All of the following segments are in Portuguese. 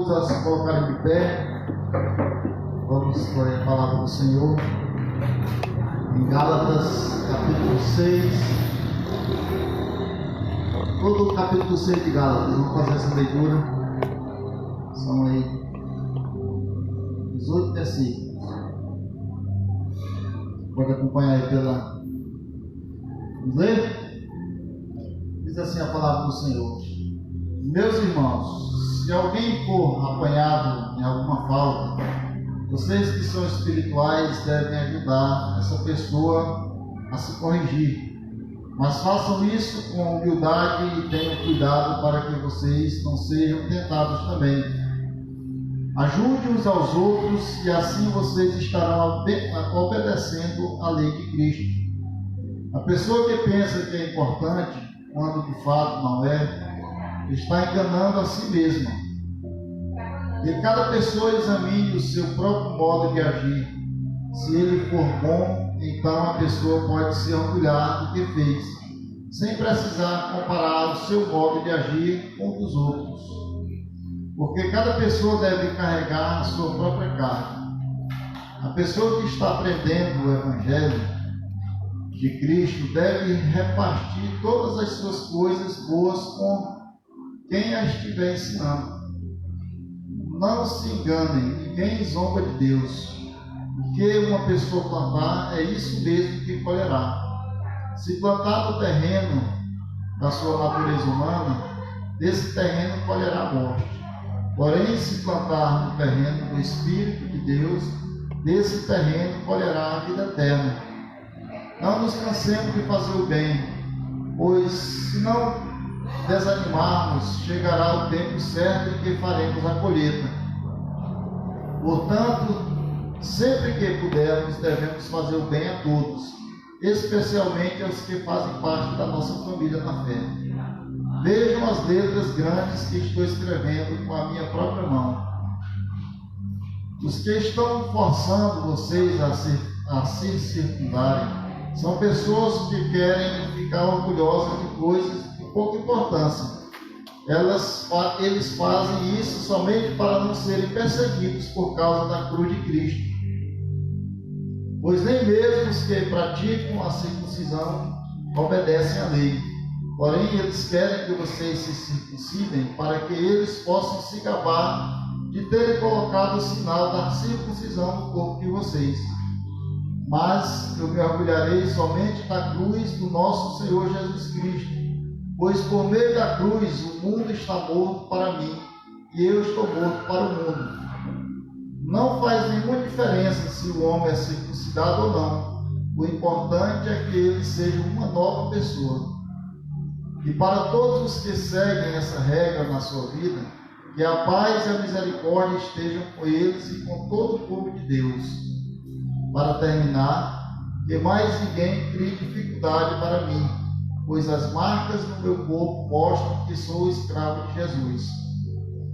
A se colocarem de pé, vamos ler a palavra do Senhor em Gálatas, capítulo 6, todo o capítulo 6 de Gálatas. Vamos fazer essa leitura, são aí 18 versículos. Pode acompanhar aí pela. Vamos ler? Diz assim a palavra do Senhor: Meus irmãos, se alguém for apanhado em alguma falta, vocês que são espirituais devem ajudar essa pessoa a se corrigir. Mas façam isso com humildade e tenham cuidado para que vocês não sejam tentados também. Ajude uns aos outros e assim vocês estarão obedecendo à lei de Cristo. A pessoa que pensa que é importante, quando de fato não é, está enganando a si mesma. E cada pessoa examine o seu próprio modo de agir. Se ele for bom, então a pessoa pode se orgulhar do que fez, sem precisar comparar o seu modo de agir com o dos outros. Porque cada pessoa deve carregar a sua própria carga. A pessoa que está aprendendo o Evangelho de Cristo deve repartir todas as suas coisas boas com quem a estiver ensinando. Não se enganem, ninguém zomba de Deus. O que uma pessoa plantar é isso mesmo que colherá. Se plantar no terreno da sua natureza humana, desse terreno colherá a morte. Porém, se plantar no terreno do Espírito de Deus, desse terreno colherá a vida eterna. Não nos cansemos de fazer o bem, pois se não desanimarmos, chegará o tempo certo em que faremos a colheita. Portanto, sempre que pudermos, devemos fazer o bem a todos, especialmente aos que fazem parte da nossa família na fé. Vejam as letras grandes que estou escrevendo com a minha própria mão. Os que estão forçando vocês a se circundarem são pessoas que querem ficar orgulhosas de coisas de pouca importância. Eles fazem isso somente para não serem perseguidos por causa da cruz de Cristo. Pois nem mesmo os que praticam a circuncisão obedecem à lei. Porém, eles querem que vocês se circuncidem para que eles possam se gabar de terem colocado o sinal da circuncisão no corpo de vocês. Mas eu me orgulharei somente da cruz do nosso Senhor Jesus Cristo, pois por meio da cruz o mundo está morto para mim e eu estou morto para o mundo. Não faz nenhuma diferença se o homem é circuncidado ou não. O importante é que ele seja uma nova pessoa. E para todos os que seguem essa regra na sua vida, que a paz e a misericórdia estejam com eles e com todo o povo de Deus. Para terminar, que mais ninguém crie dificuldade para mim, pois as marcas no meu corpo mostram que sou escravo de Jesus.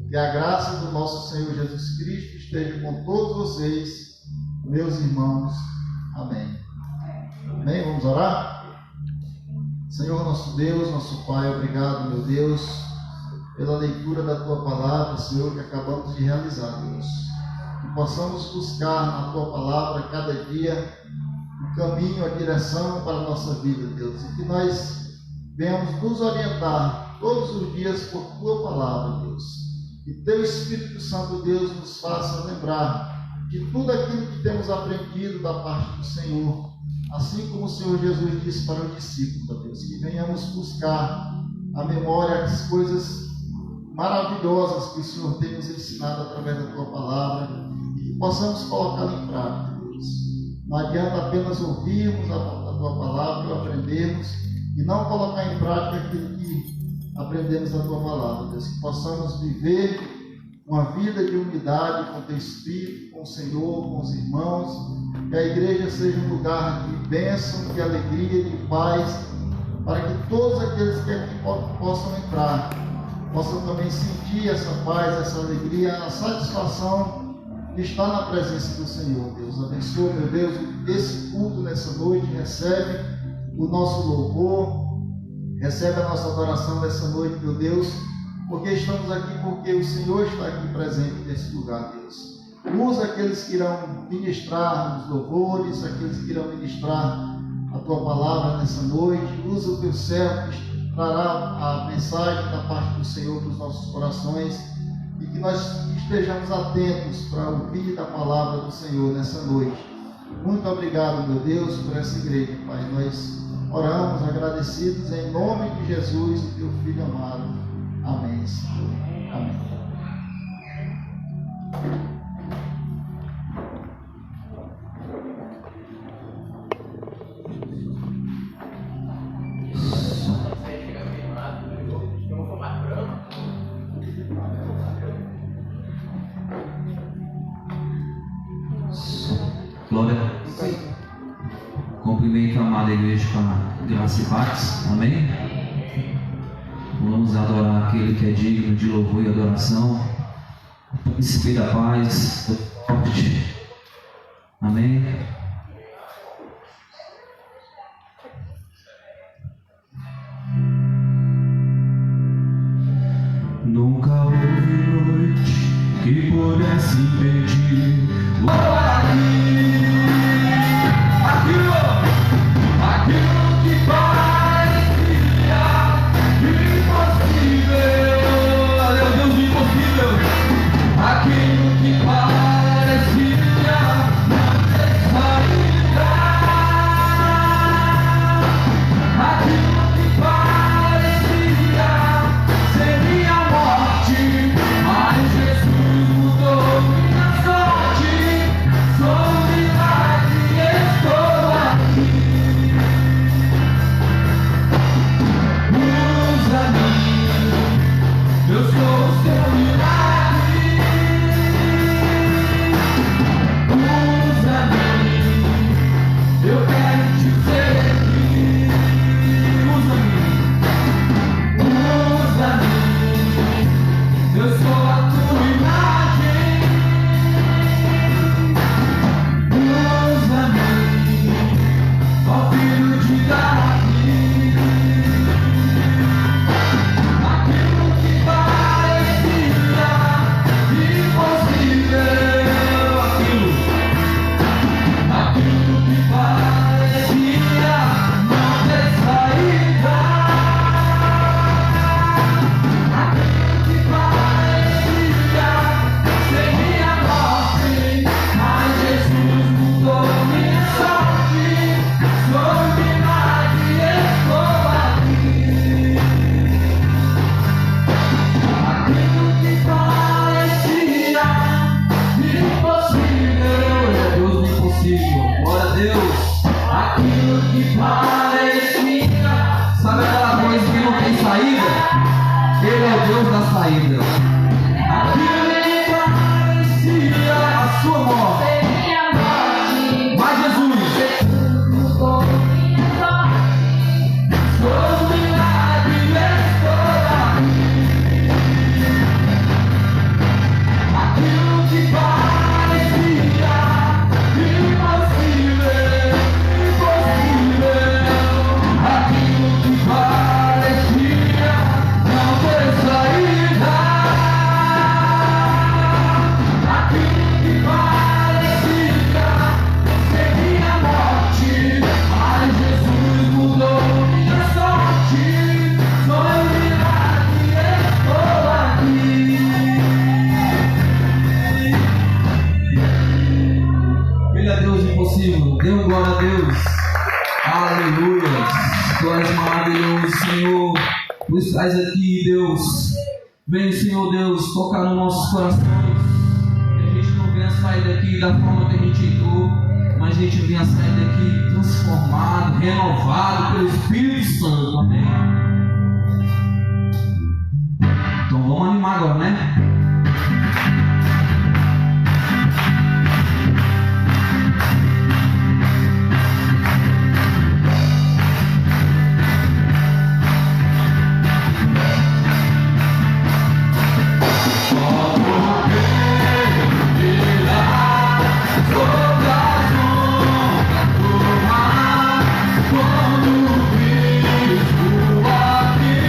Que a graça do nosso Senhor Jesus Cristo esteja com todos vocês, meus irmãos. Amém. Amém? Vamos orar? Senhor nosso Deus, nosso Pai, obrigado, meu Deus, pela leitura da Tua Palavra, Senhor, que acabamos de realizar, Deus. Que possamos buscar na Tua Palavra cada dia o caminho, a direção para a nossa vida, Deus. E que nós venhamos nos orientar todos os dias por Tua Palavra, Deus. Que Teu Espírito Santo, Deus, nos faça lembrar de tudo aquilo que temos aprendido da parte do Senhor. Assim como o Senhor Jesus disse para os discípulos, Deus, que venhamos buscar a memória as coisas maravilhosas que o Senhor tem nos ensinado através da Tua Palavra e que possamos colocá-la em prática, Deus. Não adianta apenas ouvirmos a Tua Palavra e aprendermos e não colocar em prática aquilo que aprendemos da Tua Palavra, Deus. Que possamos viver uma vida de unidade com o Teu Espírito, com o Senhor, com os irmãos. Que a igreja seja um lugar de bênção, de alegria, de paz, para que todos aqueles que aqui possam entrar, possam também sentir essa paz, essa alegria, a satisfação de estar na presença do Senhor. Deus abençoe, meu Deus, esse culto nessa noite, recebe o nosso louvor, recebe a nossa adoração nessa noite, meu Deus, porque estamos aqui porque o Senhor está aqui presente nesse lugar, Deus. Usa aqueles que irão ministrar os louvores, aqueles que irão ministrar a Tua palavra nessa noite. Usa o Teu servo que trará a mensagem da parte do Senhor para os nossos corações e que nós estejamos atentos para ouvir a palavra do Senhor nessa noite. Muito obrigado, meu Deus, por essa igreja, Pai. Nós oramos agradecidos em nome de Jesus, o Teu Filho amado. Amém, Senhor. Amém. Glória. Cumprimento a amada igreja com a graça e paz. Amém? Vamos adorar aquele que é digno de louvor e adoração. O príncipe da paz, do forte. Amém? Nunca houve noite que pudesse impedir o aquilo que parecia impossível. Deus, Deus do impossível. Aquilo que parecia não ter saída. Aquilo que parecia ser minha morte, mas Jesus mudou minha sorte. Sou um milagre e estou aqui. Eu sou o seu milagre. Usa-me, eu quero te servir. Usa-me, usa-me, eu sou a tua imagem. Usa-me, ó filho de Davi. Sabe aquela coisa que não tem saída? Ele é o Deus da saída. Aquilo que parecia a sua morte, mas Jesus mudou minha sorte. Sou um milagre e estou aqui. Aquilo que parecia impossível. Aquilo que parecia não ter saída. Aquilo que parecia ser minha morte, mas Jesus mudou minha sorte. Sou um milagre e estou aqui. Ele é Deus impossível. Dê um glória a Deus. Aleluia. Tu és maravilhoso, Senhor. Tu estás aqui, Deus. Vem, Senhor Deus, tocar nos nossos corações. Que a gente não venha sair daqui da forma que a gente entrou, mas a gente venha sair daqui transformado, renovado pelo Espírito Santo. Amém? Então vamos animar agora, né? Quando o Cristo aqui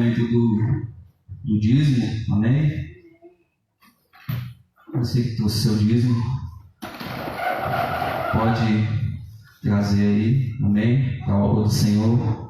momento do dízimo, amém? Você que trouxe seu dízimo, pode trazer aí, amém? Para a obra do Senhor.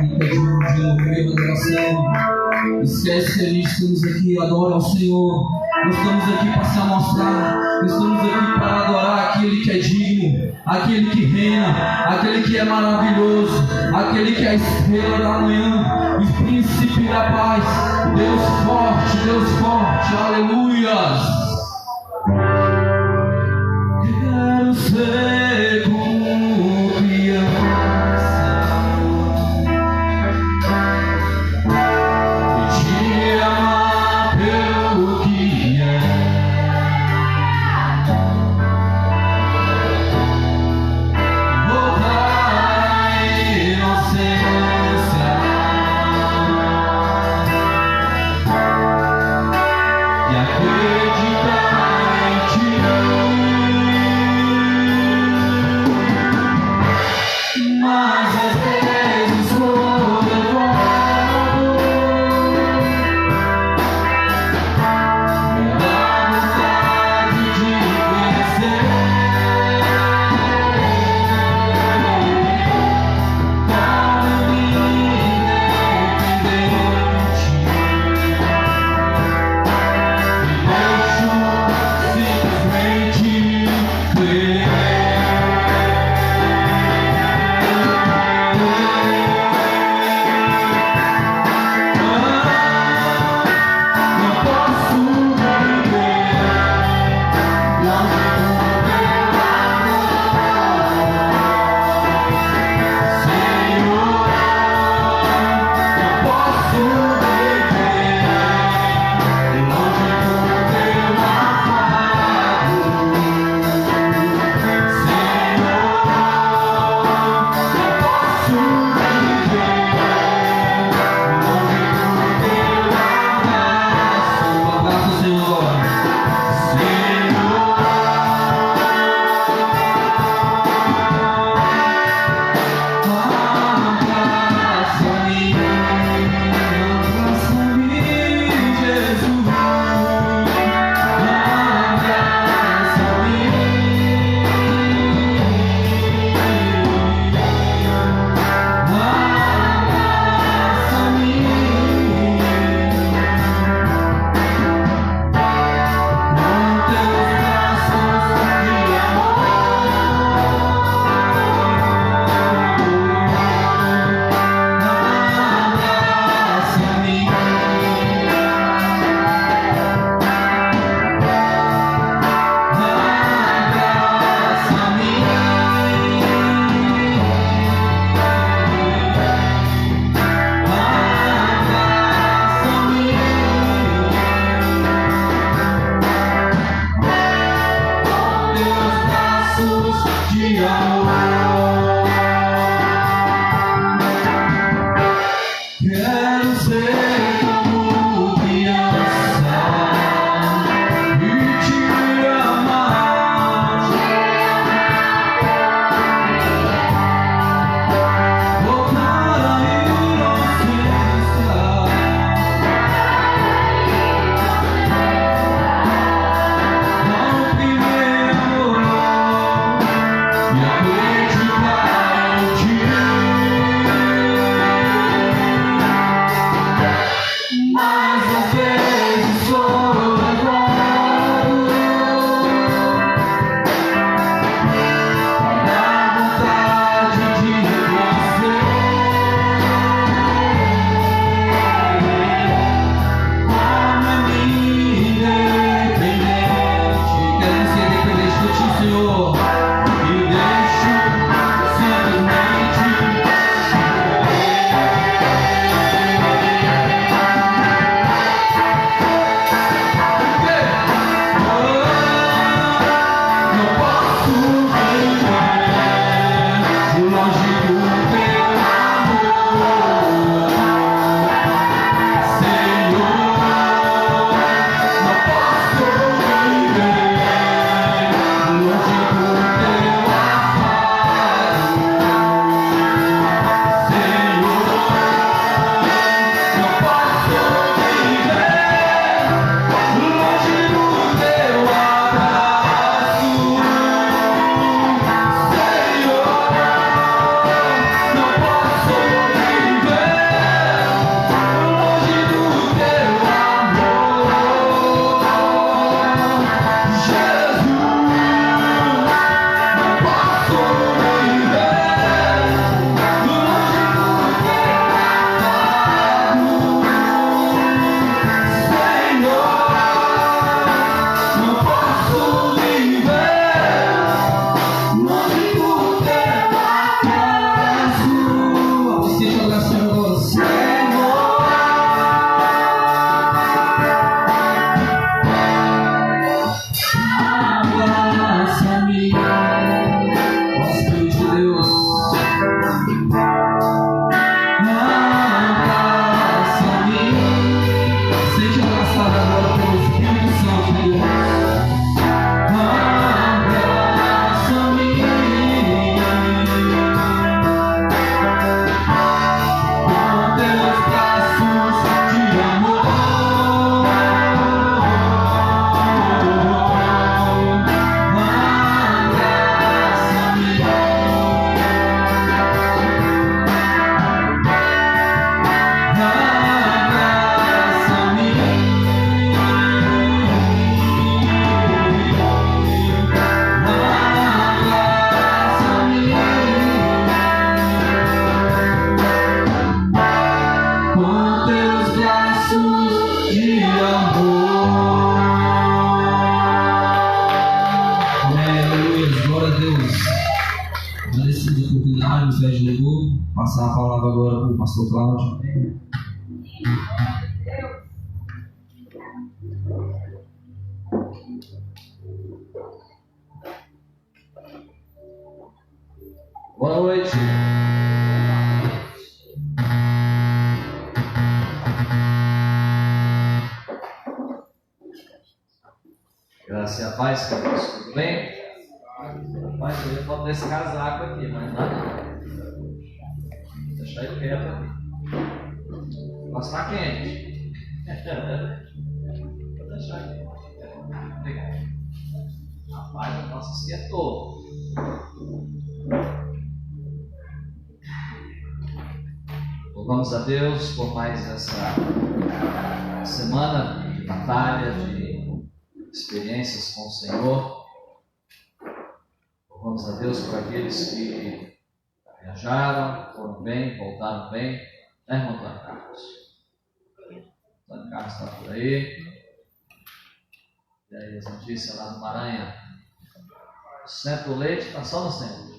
Ele que é digno de louvor e adoração. Esquece que a gente estamos aqui, adora ao Senhor. Nós estamos aqui para se amostrar. Nós estamos aqui para adorar aquele que é digno, aquele que reina, aquele que é maravilhoso, aquele que é a estrela da manhã, o príncipe da paz, Deus forte, aleluias. Quero ser como criança e te amar pelo que é. Voltar à inocência e acreditar em ti. Pastor Cláudio. Boa noite. Graças e a paz, queridos. Tudo bem? Rapaz, eu ia botar esse casaco aqui, mas não. Vou deixar ele quieto aqui. Mas está quente. Vou deixar aqui. Obrigado. Rapaz, o nosso esquentou. Louvamos a Deus por mais essa semana de batalha, de experiências com o Senhor. Louvamos a Deus por aqueles que viajaram, foram bem, voltaram bem. Né, irmão Antônio Carlos? Antônio Carlos está por aí. E aí as notícias lá no Maranhão. O centro do leite está só no centro.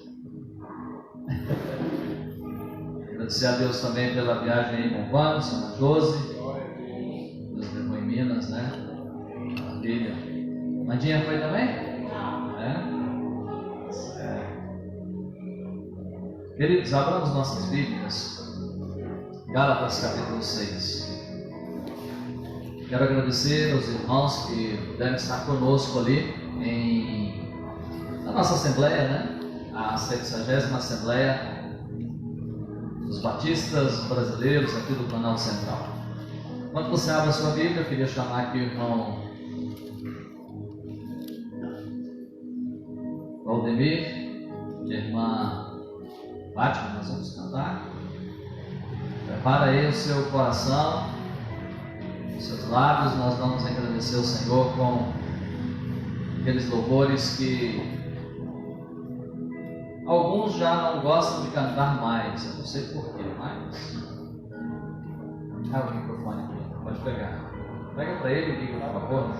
Agradecer a Deus também pela viagem aí com o Vano, Santa Josi. Deus levou em Minas, né? Maravilha. Mandinha foi também? Queridos, abramos nossas Bíblias. Gálatas capítulo 6. Quero agradecer aos irmãos que puderam estar conosco ali na nossa Assembleia, né? A 60ª Assembleia dos Batistas Brasileiros aqui do Planalto Central. Enquanto você abre a sua Bíblia, eu queria chamar aqui o irmão Valdemir e a irmã Fátima. Nós vamos cantar. Prepara aí o seu coração, os seus lábios. Nós vamos agradecer ao Senhor com aqueles louvores que alguns já não gostam de cantar mais, eu não sei porquê, mas... Ah, o microfone aqui, pode pegar. Pega para ele, liga, por favor.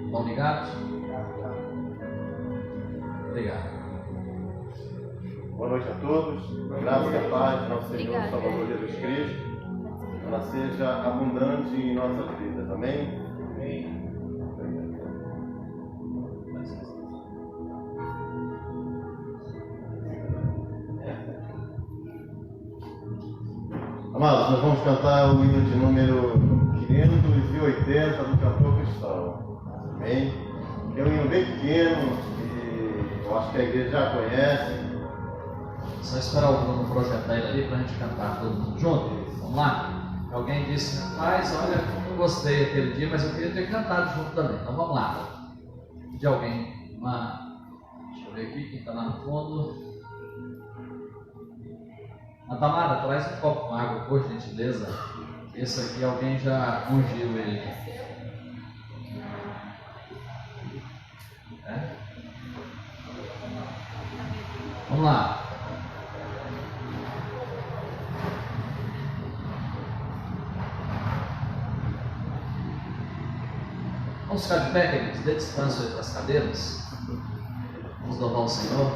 Estão ligados? Obrigado. Boa noite a todos. Graças e a paz de nosso Senhor e Salvador Jesus Cristo. Ela seja abundante em nossas vidas. Amém? Amém. Amados, nós vamos cantar o hino de número 580 do cantor cristão. Amém? É um hino bem pequeno e eu acho que a igreja já conhece. Só esperar o Bruno projetar ele ali para a gente cantar todo mundo junto. Vamos lá? Alguém disse, rapaz, olha, eu não gostei aquele dia, mas eu queria ter cantado junto também. Então vamos lá. De alguém, deixa eu ver aqui quem está lá no fundo. A Tamara, traz um copo com água, por gentileza. Esse aqui alguém já ungiu ele. Vamos lá. Vamos ficar de pé, queridos. Dê descanso aí para as cadeiras. Vamos louvar o Senhor.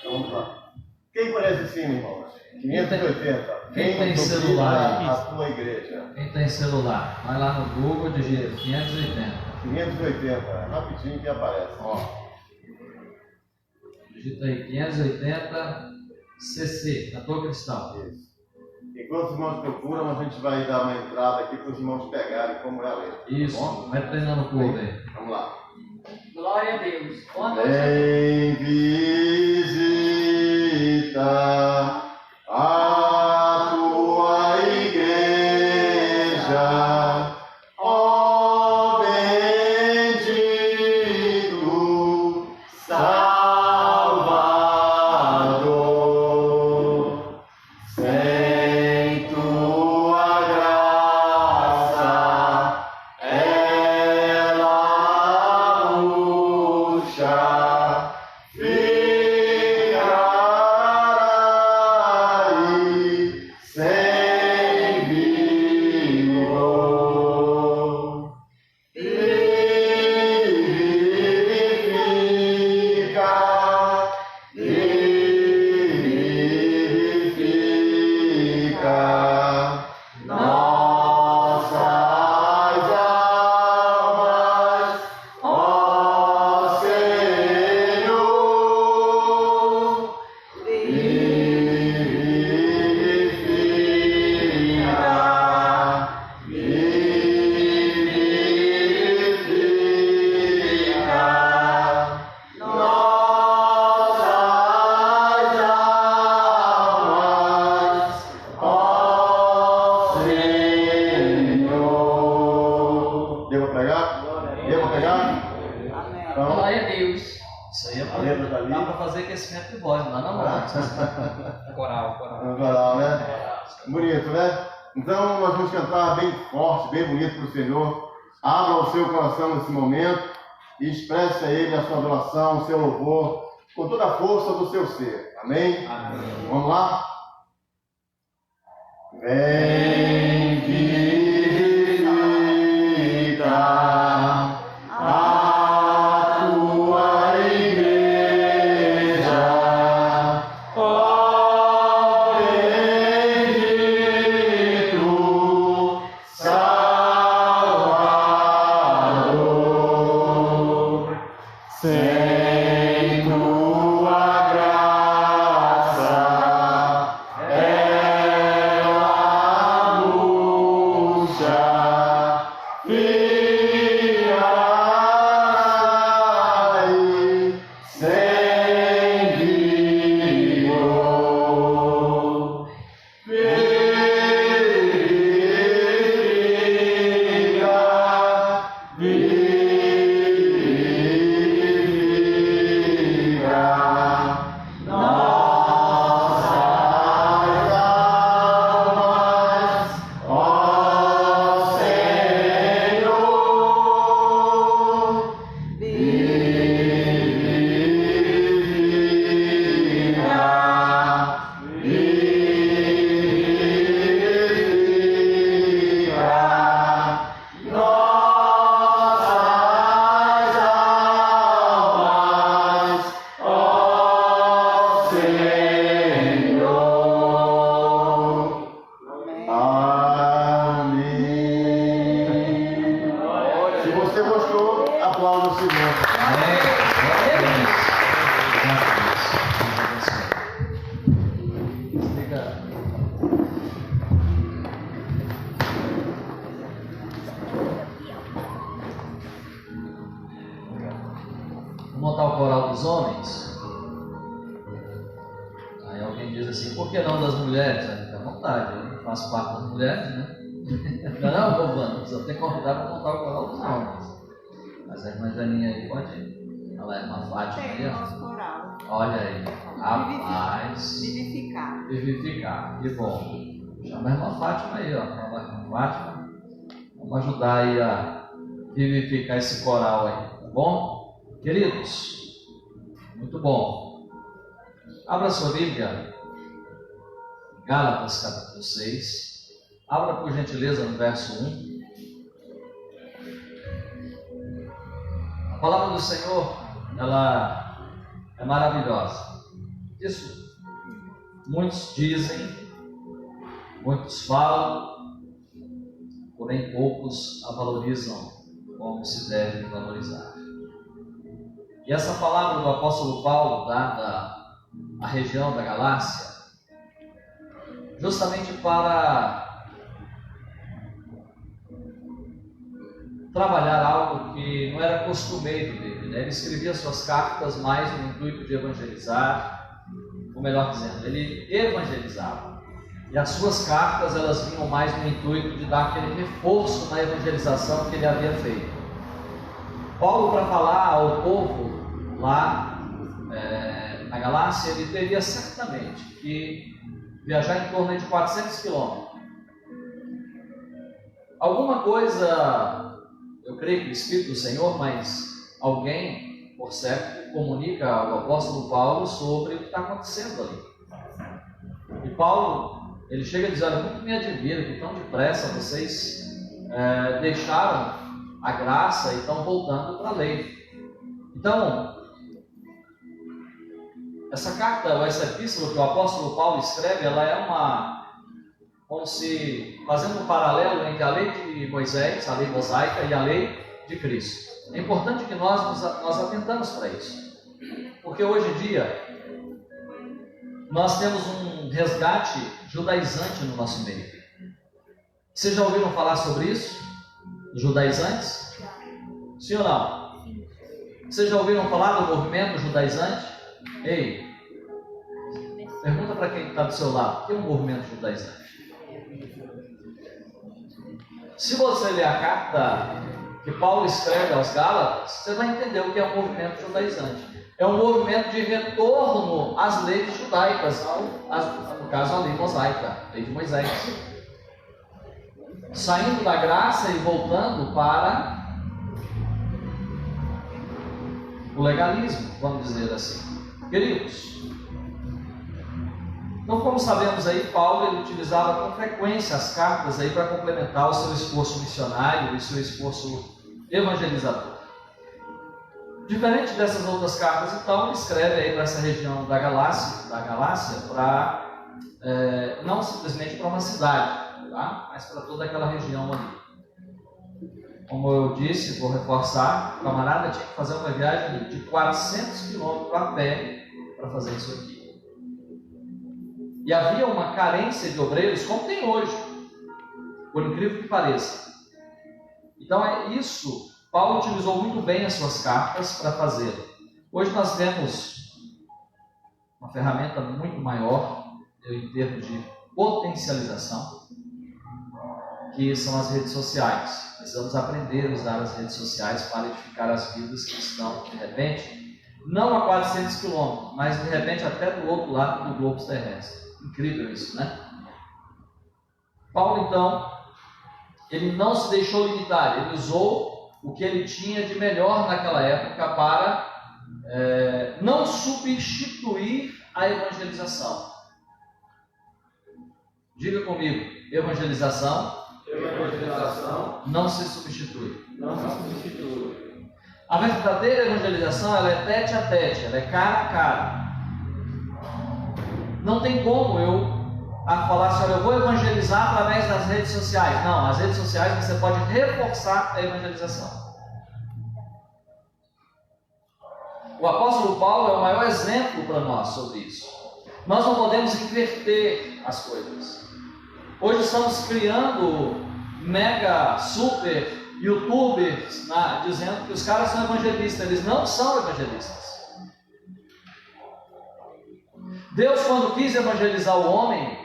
Vamos lá. Quem conhece esse hino, irmãos? 580. Quem tem celular? A tua igreja. Quem tem celular? Vai lá no Google, digita 580. 580, rapidinho que aparece. Ó. Digita aí 580 CC, cantor cristão. Isso. Enquanto os irmãos procuram, a gente vai dar uma entrada aqui para os irmãos pegarem como é a letra. Isso, tá, vai treinando o povo aí. Vamos lá. Glória a Deus. Boa noite. Vem visita a tua igreja, ó bendito Salvador. Sem tua graça, ela murcha, ficará Coral. No coral, né? Bonito, né? Então nós vamos cantar bem forte, bem bonito para o Senhor. Abra o seu coração nesse momento e expresse a Ele a sua adoração, o seu louvor, com toda a força do seu ser. Amém? Amém. Vamos lá? Vem vivifica a tua igreja, ó bendito Salvador, sem tua graça ela murcha, fiai sem vigor, vivifica nossas almas, ó Senhor, vivifica nossas almas, ó Senhor. Amém. Se você gostou, aplauda o Senhor. Vamos montar o coral dos homens. Aí alguém diz assim, por que não das mulheres? Fica à vontade, eu faço parte das mulheres, né? Não, Giovana, só tem que convidar para montar o coral dos homens. Mas a irmã Janinha aí pode ir. Olha lá, a irmã Fátima aí, Tem o ó. nosso coral. Olha aí, rapaz. Vivificar. Vivificar, que bom. Chama a irmã Fátima aí, ó. Chama a irmã Fátima. Vamos ajudar aí a vivificar esse coral aí, tá bom? Queridos, muito bom. Abra sua Bíblia, Gálatas capítulo 6. Abra por gentileza no verso 1. A palavra do Senhor, ela é maravilhosa. Isso muitos dizem, muitos falam, porém poucos a valorizam como se deve valorizar. E essa palavra do apóstolo Paulo, dada à região da Galácia, justamente para trabalhar algo que não era costumeiro dele, né? Ele escrevia suas cartas mais no intuito de evangelizar, ou melhor dizendo, ele evangelizava. E as suas cartas, elas vinham mais no intuito de dar aquele reforço na evangelização que ele havia feito. Paulo, para falar ao povo lá na Galácia, ele teria certamente que viajar em torno de 400 quilômetros. Alguma coisa, eu creio que o Espírito do Senhor, mas alguém, por certo, comunica ao apóstolo Paulo sobre o que está acontecendo ali. E Paulo, ele chega a dizer, olha, muito me admira que tão depressa vocês deixaram a graça e estão voltando para a lei. Então, essa carta, ou essa epístola que o apóstolo Paulo escreve, ela é como se fazendo um paralelo entre a lei de Moisés, a lei mosaica, e a lei de Cristo. É importante que nós atentamos para isso, porque hoje em dia nós temos um resgate judaizante no nosso meio. Vocês já ouviram falar sobre isso? Judaizantes? Sim ou não? Vocês já ouviram falar do movimento judaizante? Ei, pergunta para quem está do seu lado, o que é um movimento judaizante? Se você ler a carta que Paulo escreve aos Gálatas, você vai entender o que é um movimento judaizante. É um movimento de retorno às leis judaicas, no caso a lei mosaica, a lei de Moisés. Saindo da graça e voltando para o legalismo, vamos dizer assim. Queridos, então, como sabemos aí, Paulo ele utilizava com frequência as cartas aí para complementar o seu esforço missionário e seu esforço evangelizador. Diferente dessas outras cartas, então, ele escreve aí para essa região da Galácia para não simplesmente para uma cidade, tá? Mas para toda aquela região ali. Como eu disse, vou reforçar, o camarada tinha que fazer uma viagem de 400 quilômetros a pé para fazer isso aqui. E havia uma carência de obreiros, como tem hoje, por incrível que pareça. Então é isso, Paulo utilizou muito bem as suas cartas para fazê-lo. Hoje nós temos uma ferramenta muito maior em termos de potencialização, que são as redes sociais. Precisamos aprender a usar as redes sociais para edificar as vidas que estão, de repente, não a 400 quilômetros, mas de repente até do outro lado do globo terrestre. Incrível isso, né? Paulo, então, ele não se deixou limitar, ele usou o que ele tinha de melhor naquela época para não substituir a evangelização. Diga comigo, evangelização não se substitui. A verdadeira evangelização ela é tete a tete, ela é cara a cara. Não tem como eu falar assim, olha, eu vou evangelizar através das redes sociais. Não, as redes sociais você pode reforçar a evangelização. O apóstolo Paulo é o maior exemplo para nós sobre isso. Nós não podemos inverter as coisas. Hoje estamos criando mega, super youtubers dizendo que os caras são evangelistas. Eles não são evangelistas. Deus, quando quis evangelizar o homem,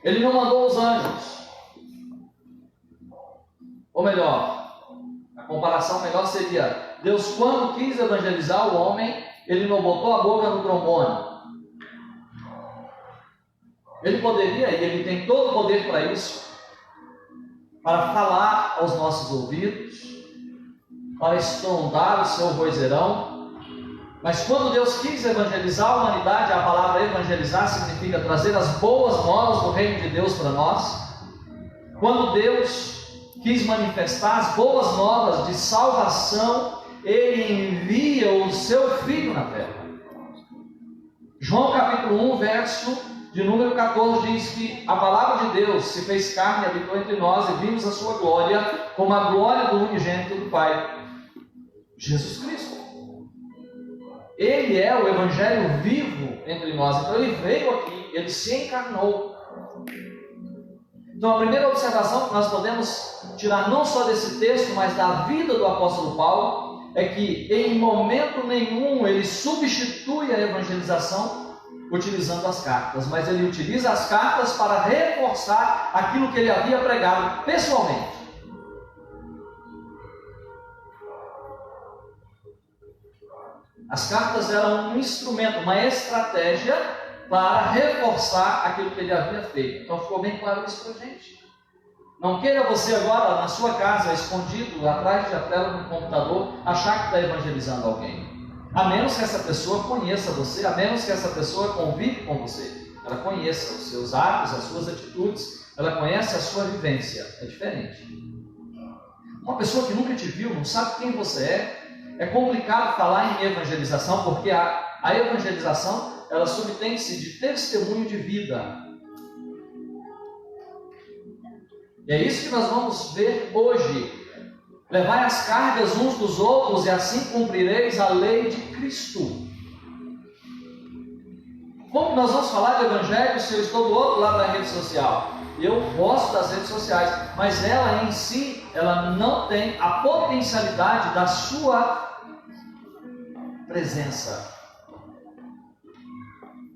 Ele não mandou os anjos. Ou melhor, a comparação melhor seria, Deus, quando quis evangelizar o homem, Ele não botou a boca no trombone. Ele poderia, e Ele tem todo o poder para isso, para falar aos nossos ouvidos, para estrondar o seu vozeirão. Mas quando Deus quis evangelizar a humanidade, a palavra evangelizar significa trazer as boas novas do reino de Deus para nós. Quando Deus quis manifestar as boas novas de salvação, Ele envia o seu Filho na terra. João capítulo 1, verso de número 14 diz que a palavra de Deus se fez carne e habitou entre nós e vimos a sua glória como a glória do unigênito do Pai, Jesus Cristo. Ele é o Evangelho vivo entre nós. Então Ele veio aqui, Ele se encarnou. Então a primeira observação que nós podemos tirar não só desse texto, mas da vida do apóstolo Paulo, é que em momento nenhum ele substitui a evangelização utilizando as cartas, mas ele utiliza as cartas para reforçar aquilo que ele havia pregado pessoalmente. As cartas eram um instrumento, uma estratégia para reforçar aquilo que ele havia feito. Então ficou bem claro isso para a gente. Não queira você agora, na sua casa, escondido, atrás da tela do computador, achar que está evangelizando alguém. A menos que essa pessoa conheça você, a menos que essa pessoa convive com você. Ela conheça os seus atos, as suas atitudes, ela conhece a sua vivência. É diferente. Uma pessoa que nunca te viu, não sabe quem você é complicado falar em evangelização, porque a evangelização, ela subtém-se de testemunho de vida. E é isso que nós vamos ver hoje. Levai as cargas uns dos outros e assim cumprireis a lei de Cristo. Como nós vamos falar de evangelho se eu estou do outro lado da rede social? Eu gosto das redes sociais, mas ela em si, ela não tem a potencialidade da sua presença.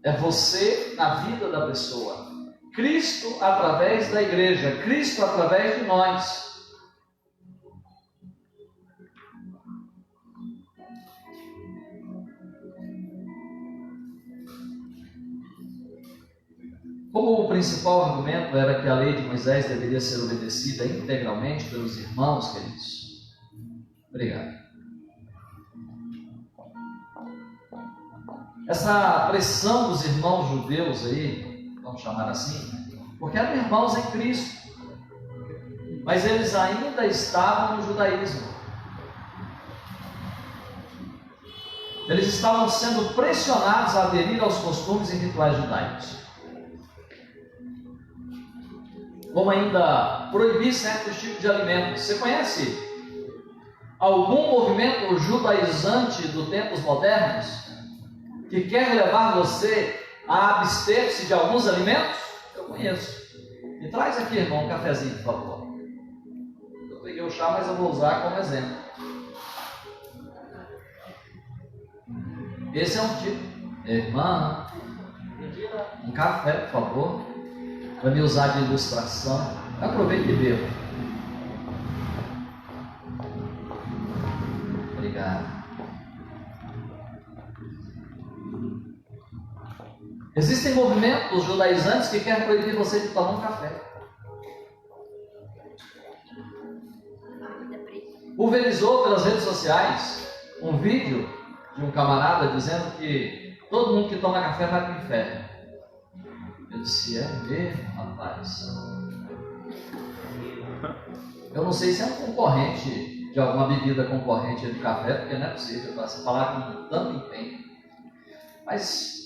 É você na vida da pessoa. Cristo através da igreja, Cristo através de nós. Como o principal argumento era que a lei de Moisés deveria ser obedecida integralmente pelos irmãos, queridos. Obrigado. Essa pressão dos irmãos judeus aí, vamos chamar assim, porque eram irmãos em Cristo, mas eles ainda estavam no judaísmo. Eles estavam sendo pressionados a aderir aos costumes e rituais judaicos. Como ainda proibir certos tipos de alimentos. Você conhece algum movimento judaizante dos tempos modernos que quer levar você a abster-se de alguns alimentos? Eu conheço. Me traz aqui, irmão, um cafezinho, por favor. Eu peguei o chá, mas eu vou usar como exemplo. Esse é um tipo. Irmã, um café, por favor, para me usar de ilustração. Aproveite e beba. Obrigado. Existem movimentos judaizantes que querem proibir você de tomar um café. Pulverizou pelas redes sociais um vídeo de um camarada dizendo que todo mundo que toma café vai para o inferno. Eu disse, é mesmo, rapaz? Eu não sei se é um concorrente de alguma bebida concorrente de café, porque não é possível você falar com tanto empenho. Mas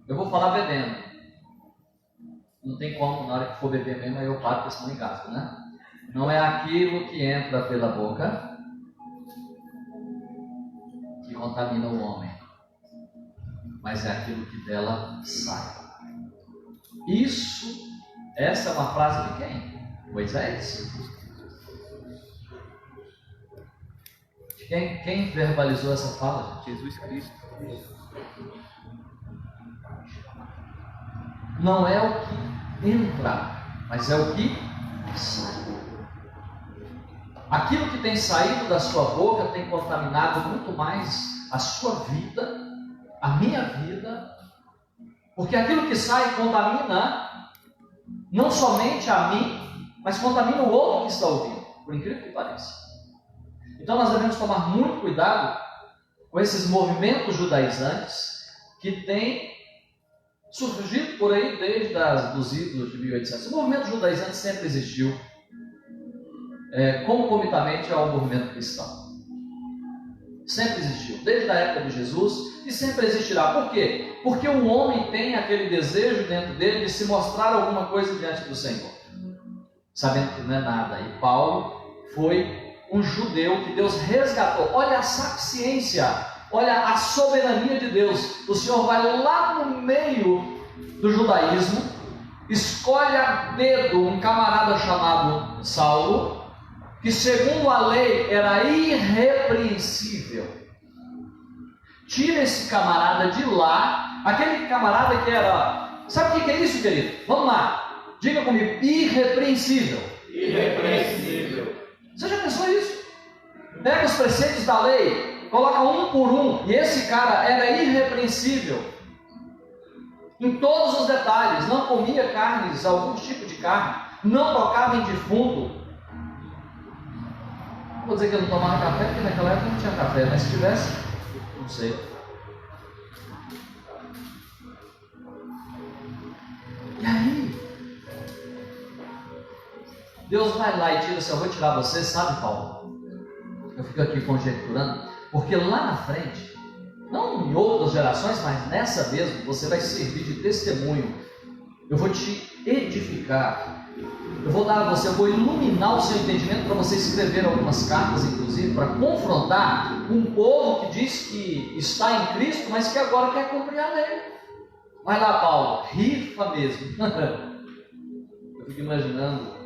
eu vou falar bebendo. Não tem como, na hora que for beber mesmo, aí eu paro, porque senão engasgo, né? Não é aquilo que entra pela boca que contamina o homem, mas é aquilo que dela sai. Essa é uma frase de quem? Moisés? De quem verbalizou essa fala? Jesus Cristo. Não é o que entra, mas é o que sai. Aquilo que tem saído da sua boca tem contaminado muito mais a sua vida, a minha vida, porque aquilo que sai contamina não somente a mim, mas contamina o outro que está ouvindo, por incrível que pareça. Então nós devemos tomar muito cuidado com esses movimentos judaizantes que têm surgido por aí desde os idos de 1800. O movimento judaizante sempre existiu, concomitamente ao movimento cristão. Sempre existiu, desde a época de Jesus, e sempre existirá. Por quê? Porque o homem tem aquele desejo dentro dele de se mostrar alguma coisa diante do Senhor, sabendo que não é nada. E Paulo foi um judeu que Deus resgatou. Olha a sapiência, olha a soberania de Deus. O Senhor vai lá no meio do judaísmo, escolhe a dedo um camarada chamado Saulo, que segundo a lei era irrepreensível. Tira esse camarada de lá, aquele camarada que era, sabe o que é isso, querido? Vamos lá, diga comigo, irrepreensível. Irrepreensível. Você já pensou isso? Pega os preceitos da lei, coloca um por um, e esse cara era irrepreensível em todos os detalhes. Não comia carnes, algum tipo de carne, não tocava em defunto. Vou dizer que eu não tomava café, porque naquela época não tinha café, mas se tivesse, não sei. E aí, Deus vai lá e tira assim, eu vou tirar você, sabe, Paulo? Eu fico aqui conjecturando, porque lá na frente, não em outras gerações, mas nessa mesmo, você vai servir de testemunho. Eu vou te edificar. Eu vou dar a você, eu vou iluminar o seu entendimento para você escrever algumas cartas, inclusive, para confrontar um povo que diz que está em Cristo, mas que agora quer cumprir a lei. Vai lá, Paulo, rifa mesmo. Eu fico imaginando.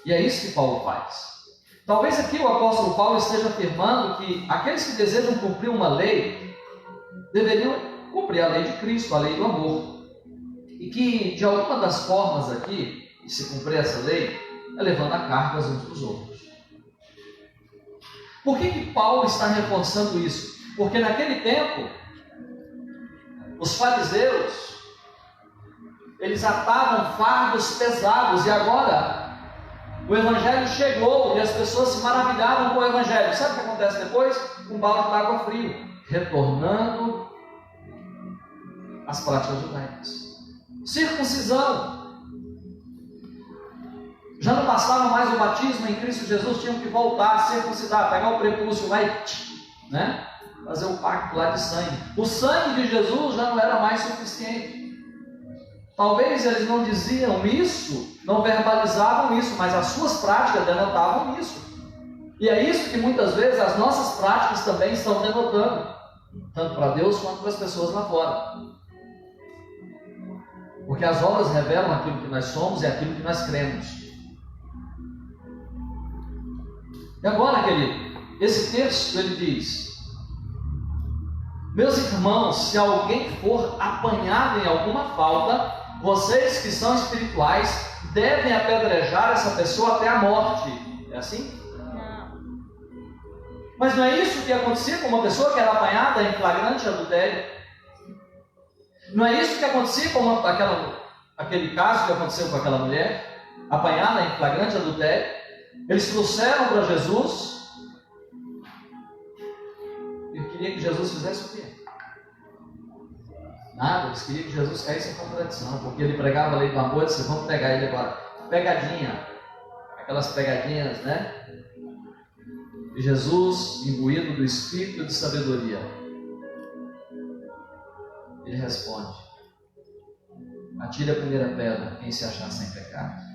E é isso que Paulo faz. Talvez aqui o apóstolo Paulo esteja afirmando que aqueles que desejam cumprir uma lei deveriam cumprir a lei de Cristo, a lei do amor. E que, de alguma das formas aqui, de se cumprir essa lei, é levando a cargas uns dos outros. Por que Paulo está reforçando isso? Porque naquele tempo, Os fariseus, eles atavam fardos pesados, e agora o Evangelho chegou e as pessoas se maravilhavam com o Evangelho. Sabe o que acontece depois? Um balde d'água frio, retornando às práticas judaicas. Circuncisão. Já não bastava mais o batismo em Cristo Jesus, tinham que voltar a circuncidar, pegar o prepúcio lá e fazer o pacto lá de sangue. O sangue de Jesus já não era mais suficiente. Talvez eles não diziam isso, não verbalizavam isso, mas as suas práticas denotavam isso. E é isso que muitas vezes as nossas práticas também estão denotando, tanto para Deus quanto para as pessoas lá fora. Porque as obras revelam aquilo que nós somos e aquilo que nós cremos. E agora, querido, esse texto ele diz: meus irmãos, se alguém for apanhado em alguma falta, vocês que são espirituais devem apedrejar essa pessoa até a morte. É assim? Não. Mas não é isso que acontecia com uma pessoa que era apanhada em flagrante adultério? Não é isso que acontecia com aquele caso que aconteceu com aquela mulher, apanhada em flagrante adultério? Eles trouxeram para Jesus e queria que Jesus fizesse o quê? Nada, eles queriam que Jesus caísse em contradição, porque ele pregava a lei do amor, disse: vamos pegar ele agora. Pegadinha, aquelas pegadinhas, né? E Jesus, imbuído do Espírito de sabedoria, ele responde: atire a primeira pedra quem se achar sem pecado.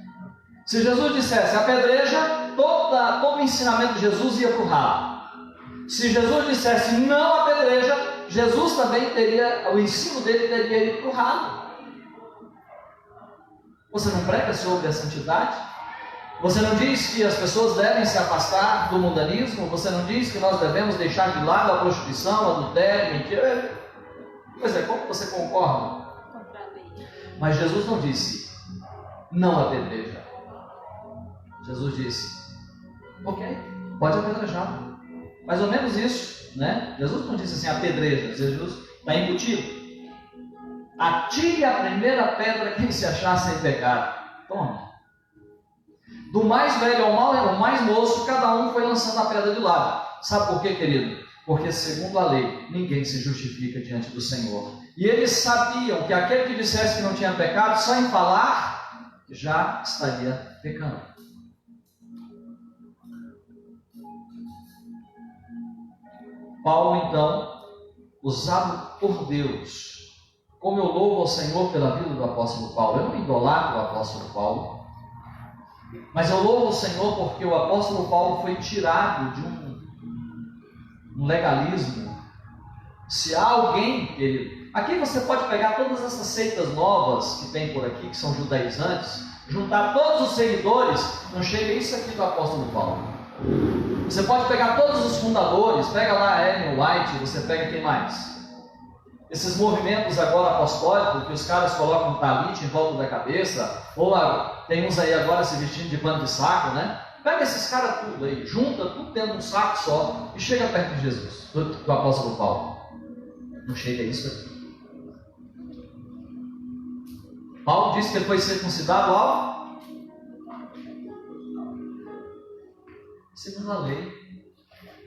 Se Jesus dissesse apedreja, todo o ensinamento de Jesus ia para o ralo. Se Jesus dissesse não apedreja, Jesus também o ensino dele teria ido para o ralo. Você não prega sobre a santidade? Você não diz que as pessoas devem se afastar do mundanismo? Você não diz que nós devemos deixar de lado a prostituição, o adultério, mentira? Pois é, como você concorda? Mas Jesus não disse não apedreja. Jesus disse: ok, pode apedrejar. Mais ou menos isso, né? Jesus não disse assim, apedreja. Jesus está embutido. Atire a primeira pedra quem se achar sem pecado. Toma. Do mais velho ao mais moço, cada um foi lançando a pedra de lado. Sabe por quê, querido? Porque segundo a lei, ninguém se justifica diante do Senhor. E eles sabiam que aquele que dissesse que não tinha pecado, só em falar, já estaria pecando. Paulo, então, usado por Deus, como eu louvo ao Senhor pela vida do apóstolo Paulo. Eu não idolatro o apóstolo Paulo, mas eu louvo ao Senhor porque o apóstolo Paulo foi tirado de um legalismo. Se há alguém, querido, aqui você pode pegar todas essas seitas novas que tem por aqui, que são judaizantes, juntar todos os seguidores, não chega isso aqui do apóstolo Paulo. Você pode pegar todos os fundadores, pega lá a Ellen White, você pega quem mais? Esses movimentos agora apostólicos, que os caras colocam um talite em volta da cabeça, ou tem uns aí agora se vestindo de pano de saco, né? Pega esses caras tudo aí, junta tudo dentro de um saco só e chega perto de Jesus, do apóstolo Paulo. Não chega isso aqui. Paulo disse que ele foi circuncidado segundo a lei.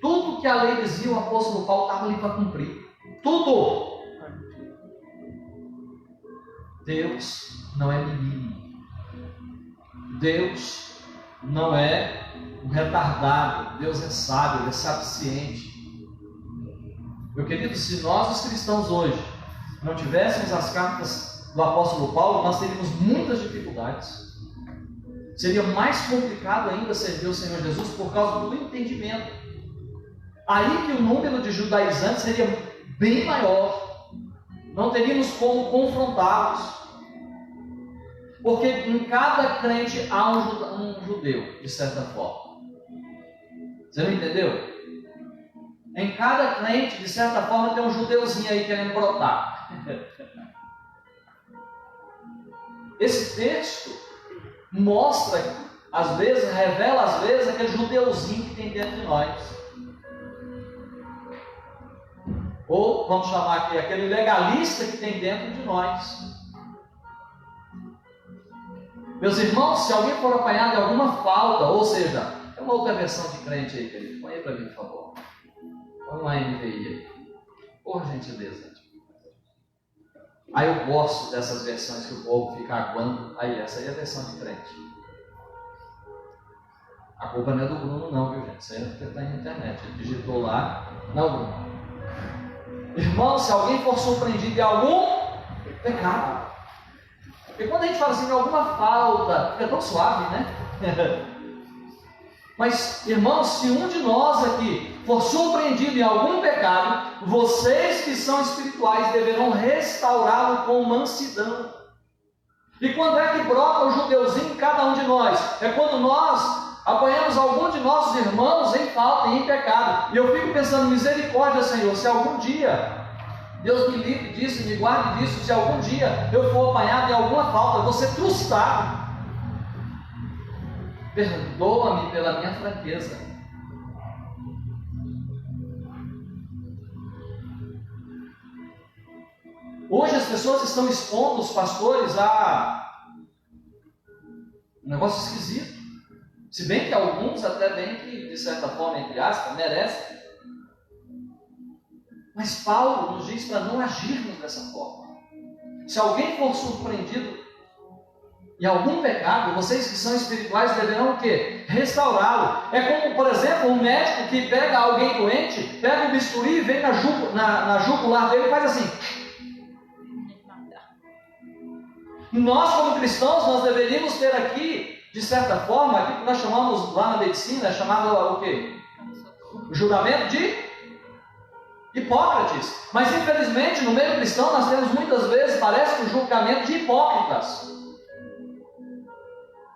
Tudo que a lei dizia, o apóstolo Paulo estava ali para cumprir. Tudo. Deus não é menino. Deus não é um retardado. Deus é sábio, Ele é sapiente. Meu querido, se nós os cristãos hoje não tivéssemos as cartas do apóstolo Paulo, nós teríamos muitas dificuldades. Seria mais complicado ainda servir o Senhor Jesus por causa do entendimento. Aí que o número de judaizantes seria bem maior. Não teríamos como confrontá-los. Porque em cada crente há um judeu, de certa forma. Você não entendeu? Em cada crente, de certa forma, tem um judeuzinho aí querendo brotar. Esse texto mostra, às vezes, revela às vezes aquele judeuzinho que tem dentro de nós. Ou, vamos chamar aqui, aquele legalista que tem dentro de nós. Meus irmãos, se alguém for apanhado em alguma falta, ou seja, é uma outra versão de crente aí, querido, põe aí para mim, por favor. Põe uma NVI aí, por gentileza. Aí eu gosto dessas versões que o povo fica aguando. Aí, essa aí é a versão de crente. A culpa não é do Bruno não, viu gente? Isso aí é porque está na internet. Ele digitou lá. Não, Bruno. Irmão, se alguém for surpreendido em algum pecado. Porque quando a gente fala assim, em alguma falta, fica tão suave, né? Mas, irmãos, se um de nós aqui for surpreendido em algum pecado, vocês que são espirituais deverão restaurá-lo com mansidão. E quando é que brota o judeuzinho em cada um de nós? É quando nós apanhamos algum de nossos irmãos em falta e em pecado. E eu fico pensando, misericórdia, Senhor, se algum dia, Deus me livre disso, me guarde disso, se algum dia eu for apanhado em alguma falta, eu vou ser frustrado. Perdoa-me pela minha fraqueza. Hoje as pessoas estão expondo os pastores a um negócio esquisito. Se bem que alguns até bem que, de certa forma, entre aspas, merecem. Mas Paulo nos diz para não agirmos dessa forma. Se alguém for surpreendido em algum pecado, vocês que são espirituais deverão o quê? Restaurá-lo. É como, por exemplo, um médico que pega alguém doente, pega um bisturi e vem na jugular dele e faz assim. Nós, como cristãos, nós deveríamos ter aqui, de certa forma, aquilo que nós chamamos lá na medicina, é chamado o quê? O juramento de Hipócrates. Mas, infelizmente, no meio cristão, nós temos muitas vezes, parece que o julgamento de hipócritas.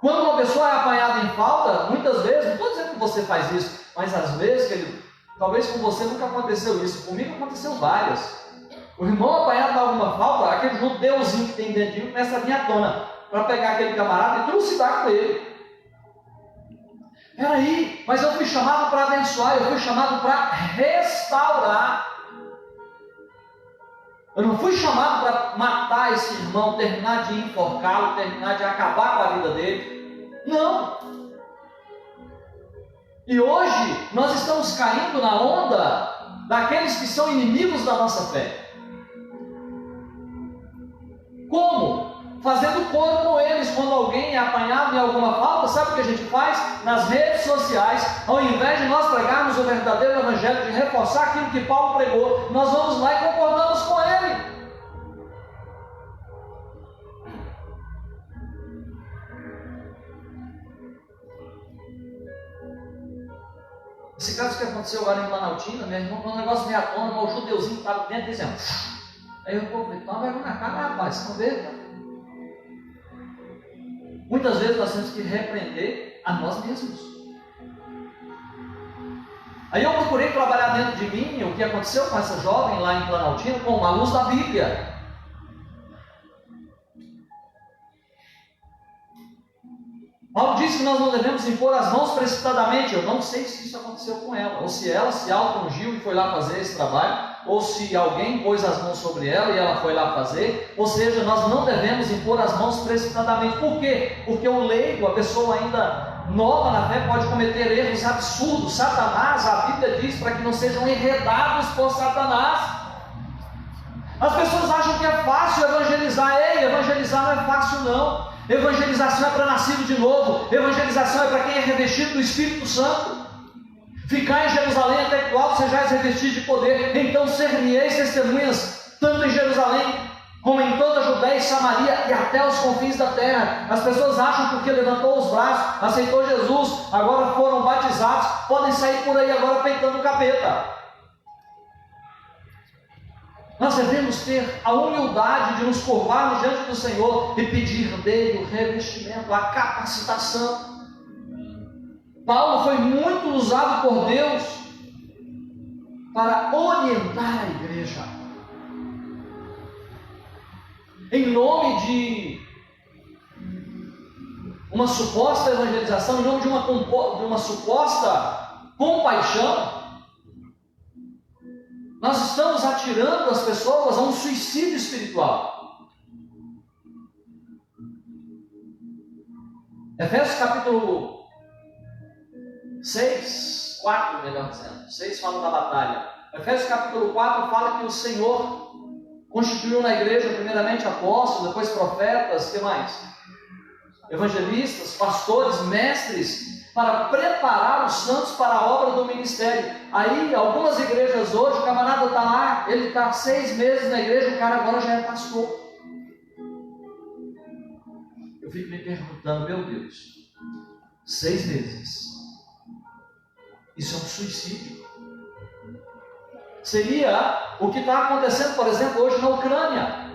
Quando uma pessoa é apanhada em falta, muitas vezes, não estou dizendo que você faz isso, mas às vezes, querido, talvez com você nunca aconteceu isso, comigo aconteceu várias. O irmão apanhado de alguma falta, aquele judeuzinho que tem dentro de mim começa a vir à tona para pegar aquele camarada e trucidar com ele. Peraí, mas eu fui chamado para abençoar, eu fui chamado para restaurar. Eu não fui chamado para matar esse irmão, terminar de enforcá-lo, terminar de acabar com a vida dele. Não. E hoje nós estamos caindo na onda daqueles que são inimigos da nossa fé. Como? Fazendo coro com eles quando alguém é apanhado em alguma falta. Sabe o que a gente faz? Nas redes sociais, ao invés de nós pregarmos o verdadeiro evangelho, de reforçar aquilo que Paulo pregou, nós vamos lá e concordamos com ele. Esse caso que aconteceu agora em Planaltina, meu irmão, um negócio meio atônimo, o judeuzinho que estava dentro dizendo. Aí eu falei, toma vergonha na cara, rapaz, vocês estão vendo? Muitas vezes nós temos que repreender a nós mesmos. Aí eu procurei trabalhar dentro de mim o que aconteceu com essa jovem lá em Planaltina com a luz da Bíblia. Paulo diz que nós não devemos impor as mãos precipitadamente. Eu não sei se isso aconteceu com ela, ou se ela se auto-ungiu e foi lá fazer esse trabalho, ou se alguém pôs as mãos sobre ela e ela foi lá fazer. Ou seja, nós não devemos impor as mãos precipitadamente. Por quê? Porque o leigo, a pessoa ainda nova na fé, pode cometer erros absurdos. Satanás, a Bíblia diz, para que não sejam enredados por Satanás. As pessoas acham que é fácil evangelizar. Ei, evangelizar não é fácil não. Evangelização é para nascido de novo. Evangelização é para quem é revestido do Espírito Santo. Ficar em Jerusalém até que o alto sejais revestidos de poder. Então ser-me-eis testemunhas, tanto em Jerusalém, como em toda a Judéia e Samaria e até os confins da terra. As pessoas acham que porque levantou os braços, aceitou Jesus, agora foram batizados, podem sair por aí agora peitando o capeta. Nós devemos ter a humildade de nos curvarmos diante do Senhor e pedir dele o revestimento, a capacitação. Paulo foi muito usado por Deus para orientar a igreja. Em nome de uma suposta evangelização, em nome de uma suposta compaixão, nós estamos atirando atirando as pessoas a um suicídio espiritual. Efésios capítulo 6, 4, melhor dizendo. 6 fala da batalha. Efésios capítulo 4 fala que o Senhor constituiu na igreja primeiramente apóstolos, depois profetas, o que mais? Evangelistas, pastores, mestres, para preparar os santos para a obra do ministério. Aí, algumas igrejas hoje, o camarada está lá, ele está 6 meses na igreja, o cara agora já é pastor. Eu fico me perguntando, meu Deus, 6 meses, isso é um suicídio. Seria o que está acontecendo, por exemplo, hoje na Ucrânia.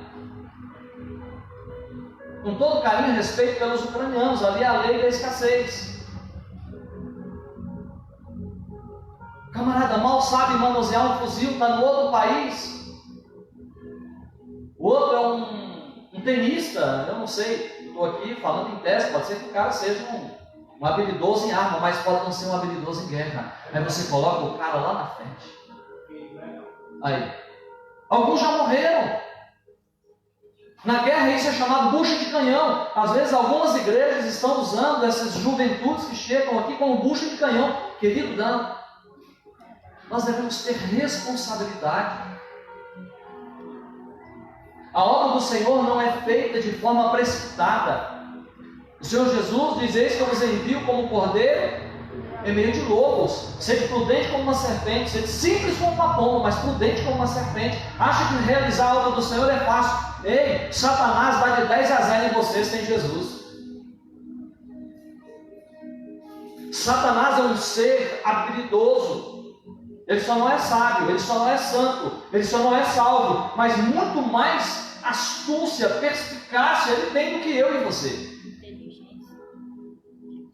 Com todo carinho e respeito pelos ucranianos, ali é a lei da escassez. O camarada mal sabe manusear um fuzil, está no outro país. O outro é um tenista, eu não sei, estou aqui falando em teste, pode ser que o cara seja um habilidoso em arma, mas pode não ser um habilidoso em guerra. Aí você coloca o cara lá na frente. Aí, alguns já morreram. Na guerra isso é chamado bucha de canhão. Às vezes algumas igrejas estão usando essas juventudes que chegam aqui como bucha de canhão. Querido, não. Nós devemos ter responsabilidade. A obra do Senhor não é feita de forma precipitada. O Senhor Jesus diz: eis que eu vos envio como cordeiro em meio de lobos. Sede prudente como uma serpente, sede simples como uma pomba, mas prudente como uma serpente. Acha que realizar a obra do Senhor é fácil? Ei, Satanás dá de 10 a 0 em você sem Jesus. Satanás é um ser habilidoso. Ele só não é sábio, ele só não é santo, ele só não é salvo, mas muito mais astúcia, perspicácia ele tem do que eu e você.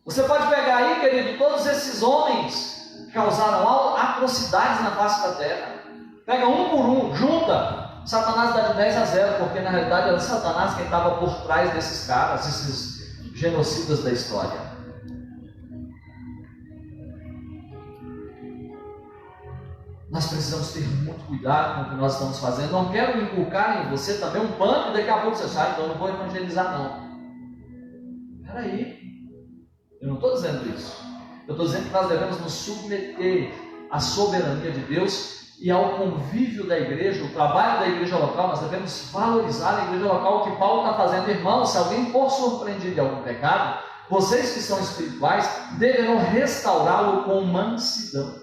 Você pode pegar aí, querido, todos esses homens que causaram atrocidades na face da terra. Pega um por um, junta. Satanás dá de 10 a 0, porque na realidade era Satanás quem estava por trás desses caras, esses genocidas da história. Nós precisamos ter muito cuidado com o que nós estamos fazendo. Não quero inculcar em você também um pano e daqui a pouco você sai, então eu não vou evangelizar não. Espera aí. Eu não estou dizendo isso. Eu estou dizendo que nós devemos nos submeter à soberania de Deus e ao convívio da igreja, o trabalho da igreja local. Nós devemos valorizar a igreja local, o que Paulo está fazendo. Irmãos, se alguém for surpreendido de algum pecado, vocês que são espirituais deverão restaurá-lo com mansidão.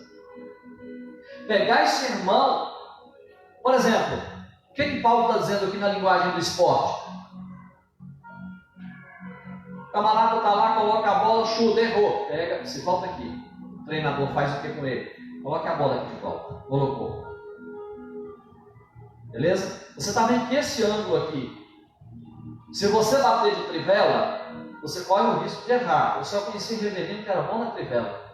Pegar esse irmão, por exemplo, o que Paulo está dizendo aqui na linguagem do esporte? O camarada está lá, coloca a bola, chuta, errou. Pega, se volta aqui. O treinador faz o que com ele? Coloca a bola aqui de volta. Colocou. Beleza? Você está vendo que esse ângulo aqui, se você bater de trivela, você corre o risco de errar. Eu só conheci Rivelino que era bom na trivela.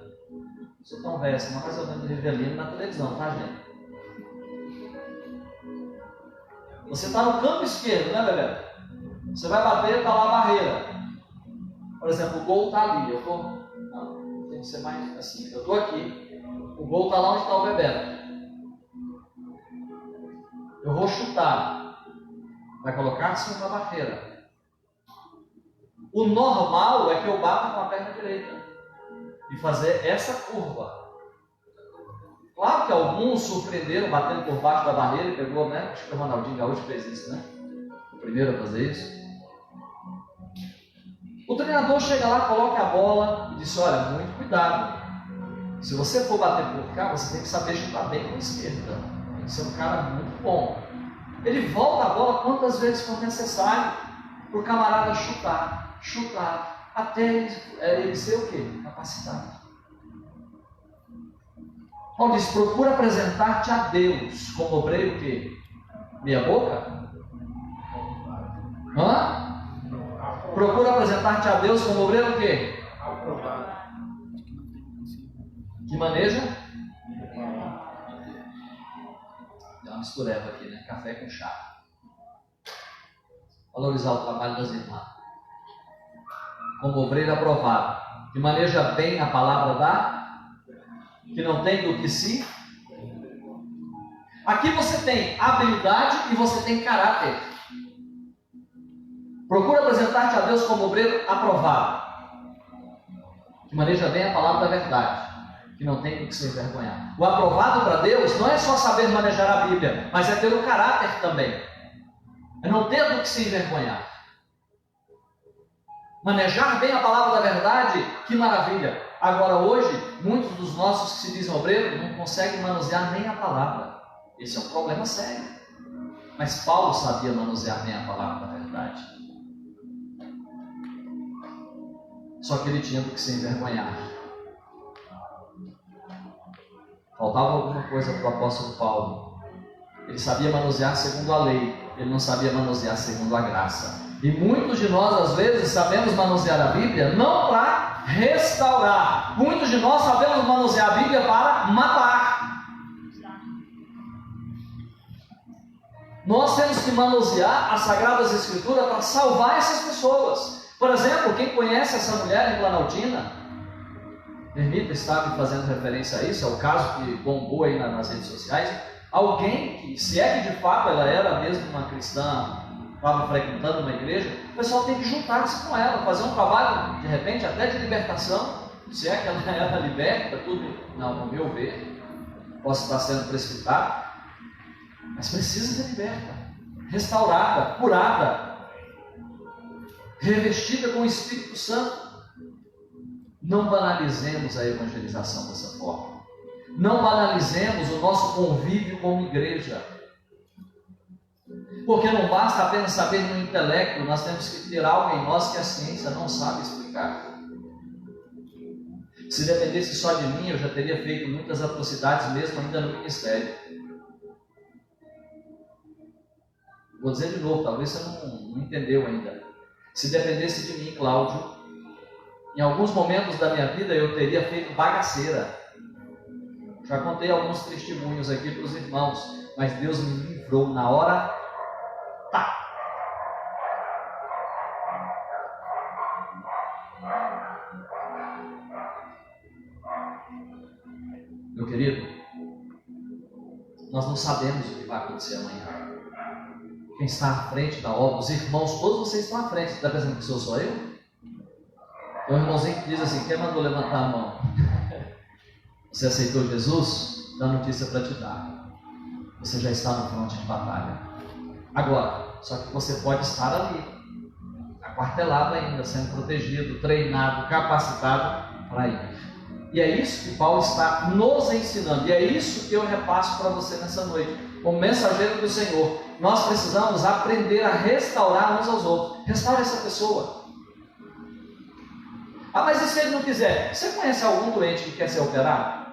Sou tão velho, mas eu vendo Rivelino na televisão, tá, gente? Você está no campo esquerdo, né, bebê? Você vai bater, está lá a barreira. Por exemplo, o gol está ali. Eu estou. Não, tem que ser mais assim. Eu estou aqui. O gol está lá onde está o Bebeto. Eu vou chutar. Vai colocar assim na barreira. O normal é que eu bata com a perna direita e fazer essa curva. Claro que alguns surpreenderam batendo por baixo da barreira e pegou, né? Acho que o Ronaldinho Gaúcho fez isso, né? O primeiro a fazer isso. O treinador chega lá, coloca a bola e diz: olha, muito cuidado. Se você for bater por cá, você tem que saber chutar bem com a esquerda. Tem que ser um cara muito bom. Ele volta a bola quantas vezes for necessário para o camarada chutar, até ele ser o quê? Capacitado. Paulo diz: procura apresentar-te a Deus como obreiro o quê? Meia boca? Hã? Procura apresentar-te a Deus como obreiro o quê? Que maneja? Deu uma mistureba aqui, né? Café com chá. Valorizar o trabalho das irmãs. Como obreiro aprovado. Que maneja bem a palavra da... Que não tem do que se... Aqui você tem habilidade e você tem caráter. Procura apresentar-te a Deus como obreiro aprovado, que maneja bem a palavra da verdade, que não tem com que se envergonhar. O aprovado para Deus não é só saber manejar a Bíblia, mas é ter o caráter também. É não ter do que se envergonhar. Manejar bem a palavra da verdade, que maravilha. Agora hoje, muitos dos nossos que se dizem obreiros não conseguem manusear nem a palavra. Esse é um problema sério. Mas Paulo sabia manusear bem a palavra da verdade. Só que ele tinha do que se envergonhar. Faltava alguma coisa para o apóstolo Paulo. Ele sabia manusear segundo a lei, ele não sabia manusear segundo a graça. E muitos de nós, às vezes, sabemos manusear a Bíblia não para restaurar. Muitos de nós sabemos manusear a Bíblia para matar. Nós temos que manusear as Sagradas Escrituras para salvar essas pessoas. Por exemplo, quem conhece essa mulher em Planaltina, Ermita estava fazendo referência a isso, é o caso que bombou aí nas redes sociais. Alguém que, se é que de fato ela era mesmo uma cristã, estava frequentando uma igreja, o pessoal tem que juntar-se com ela, fazer um trabalho, de repente, até de libertação, se é que ela era liberta, tudo, não, no meu ver, posso estar sendo precipitado, mas precisa ser liberta, restaurada, curada, revestida com o Espírito Santo. Não banalizemos a evangelização dessa forma. Não banalizemos o nosso convívio como igreja. Porque não basta apenas saber no intelecto, nós temos que ter algo em nós que a ciência não sabe explicar. Se dependesse só de mim, eu já teria feito muitas atrocidades mesmo ainda no ministério. Vou dizer de novo, talvez você não entendeu ainda. Se dependesse de mim, Cláudio, em alguns momentos da minha vida eu teria feito bagaceira. Já contei alguns testemunhos aqui para os irmãos, mas Deus me livrou na hora. Tá. Meu querido, nós não sabemos o que vai acontecer amanhã. Quem está à frente da obra, os irmãos, todos vocês estão à frente. Está pensando que sou eu? Tem um irmãozinho que diz assim: quem mandou levantar a mão? Você aceitou Jesus? Dá notícia para te dar. Você já está no fronte de batalha. Agora, só que você pode estar ali, aquartelado ainda, sendo protegido, treinado, capacitado para ir. E é isso que Paulo está nos ensinando. E é isso que eu repasso para você nessa noite. Como mensageiro do Senhor, nós precisamos aprender a restaurar uns aos outros. Restaure essa pessoa. Ah, mas e se ele não quiser? Você conhece algum doente que quer ser operado?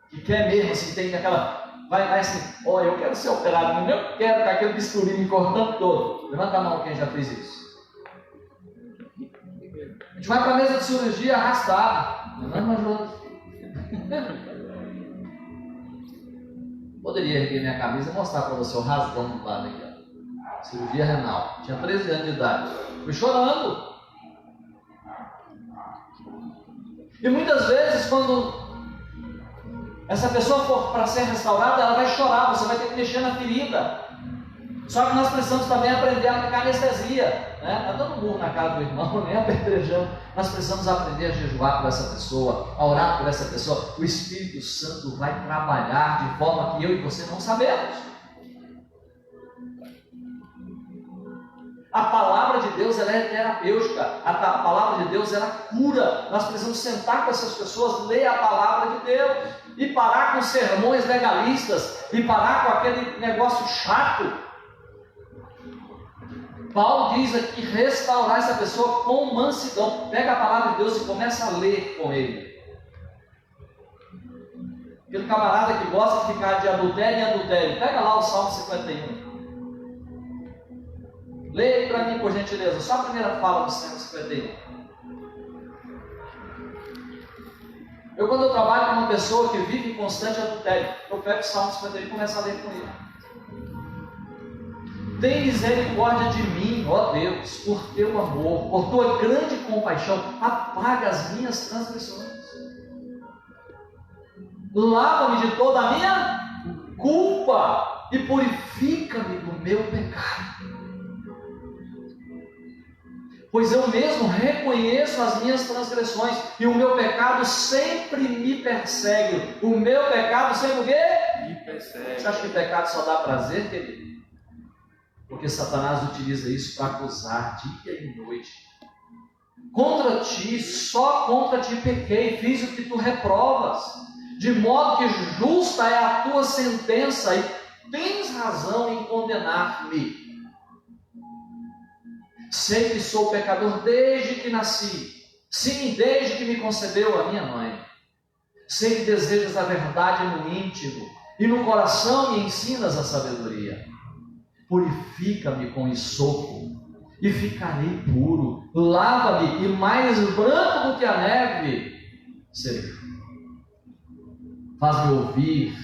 Que quer mesmo, assim, tem aquela... Vai assim, olha, eu quero ser operado, mas eu quero com aquele bisturi me cortando todo. Levanta a mão quem já fez isso. A gente vai para a mesa de cirurgia arrastado. Levanta uma ajuda. Poderia erguer minha camisa e mostrar para você o rasgão do lado aqui. Ó. Cirurgia renal. Tinha 13 anos de idade. Fui chorando. E muitas vezes, quando essa pessoa for para ser restaurada, ela vai chorar, você vai ter que mexer na ferida. Só que nós precisamos também aprender a aplicar anestesia. Está dando burro na cara do irmão, nem apedrejando. Nós precisamos aprender a jejuar por essa pessoa, a orar por essa pessoa. O Espírito Santo vai trabalhar de forma que eu e você não sabemos. A palavra de Deus, ela é terapêutica. A palavra de Deus, ela cura. Nós precisamos sentar com essas pessoas, ler a palavra de Deus e parar com sermões legalistas e parar com aquele negócio chato. Paulo diz aqui, restaurar essa pessoa com mansidão. Pega a palavra de Deus e começa a ler com ele. Aquele camarada que gosta de ficar de adultério em adultério, pega lá o Salmo 51. Leia para mim, por gentileza, só a primeira fala do Salmo 51. Quando eu trabalho com uma pessoa que vive em constante adultério, eu pego o Salmo 51 e começo a ler com ele. Tem misericórdia de mim, ó Deus, por teu amor, por tua grande compaixão, apaga as minhas transgressões. Lava-me de toda a minha culpa e purifica-me do meu pecado. Pois eu mesmo reconheço as minhas transgressões e o meu pecado sempre me persegue. O meu pecado sempre o quê? Me persegue. Você acha que pecado só dá prazer, querido? Porque Satanás utiliza isso para acusar dia e noite. Contra ti, só contra ti pequei, fiz o que tu reprovas, de modo que justa é a tua sentença e tens razão em condenar-me. Sei que sou pecador desde que nasci, sim, desde que me concebeu a minha mãe. Sei que desejas a verdade no íntimo e no coração me ensinas a sabedoria. Purifica-me com esopo e ficarei puro. Lava-me e mais branco do que a neve serei. Faz-me ouvir.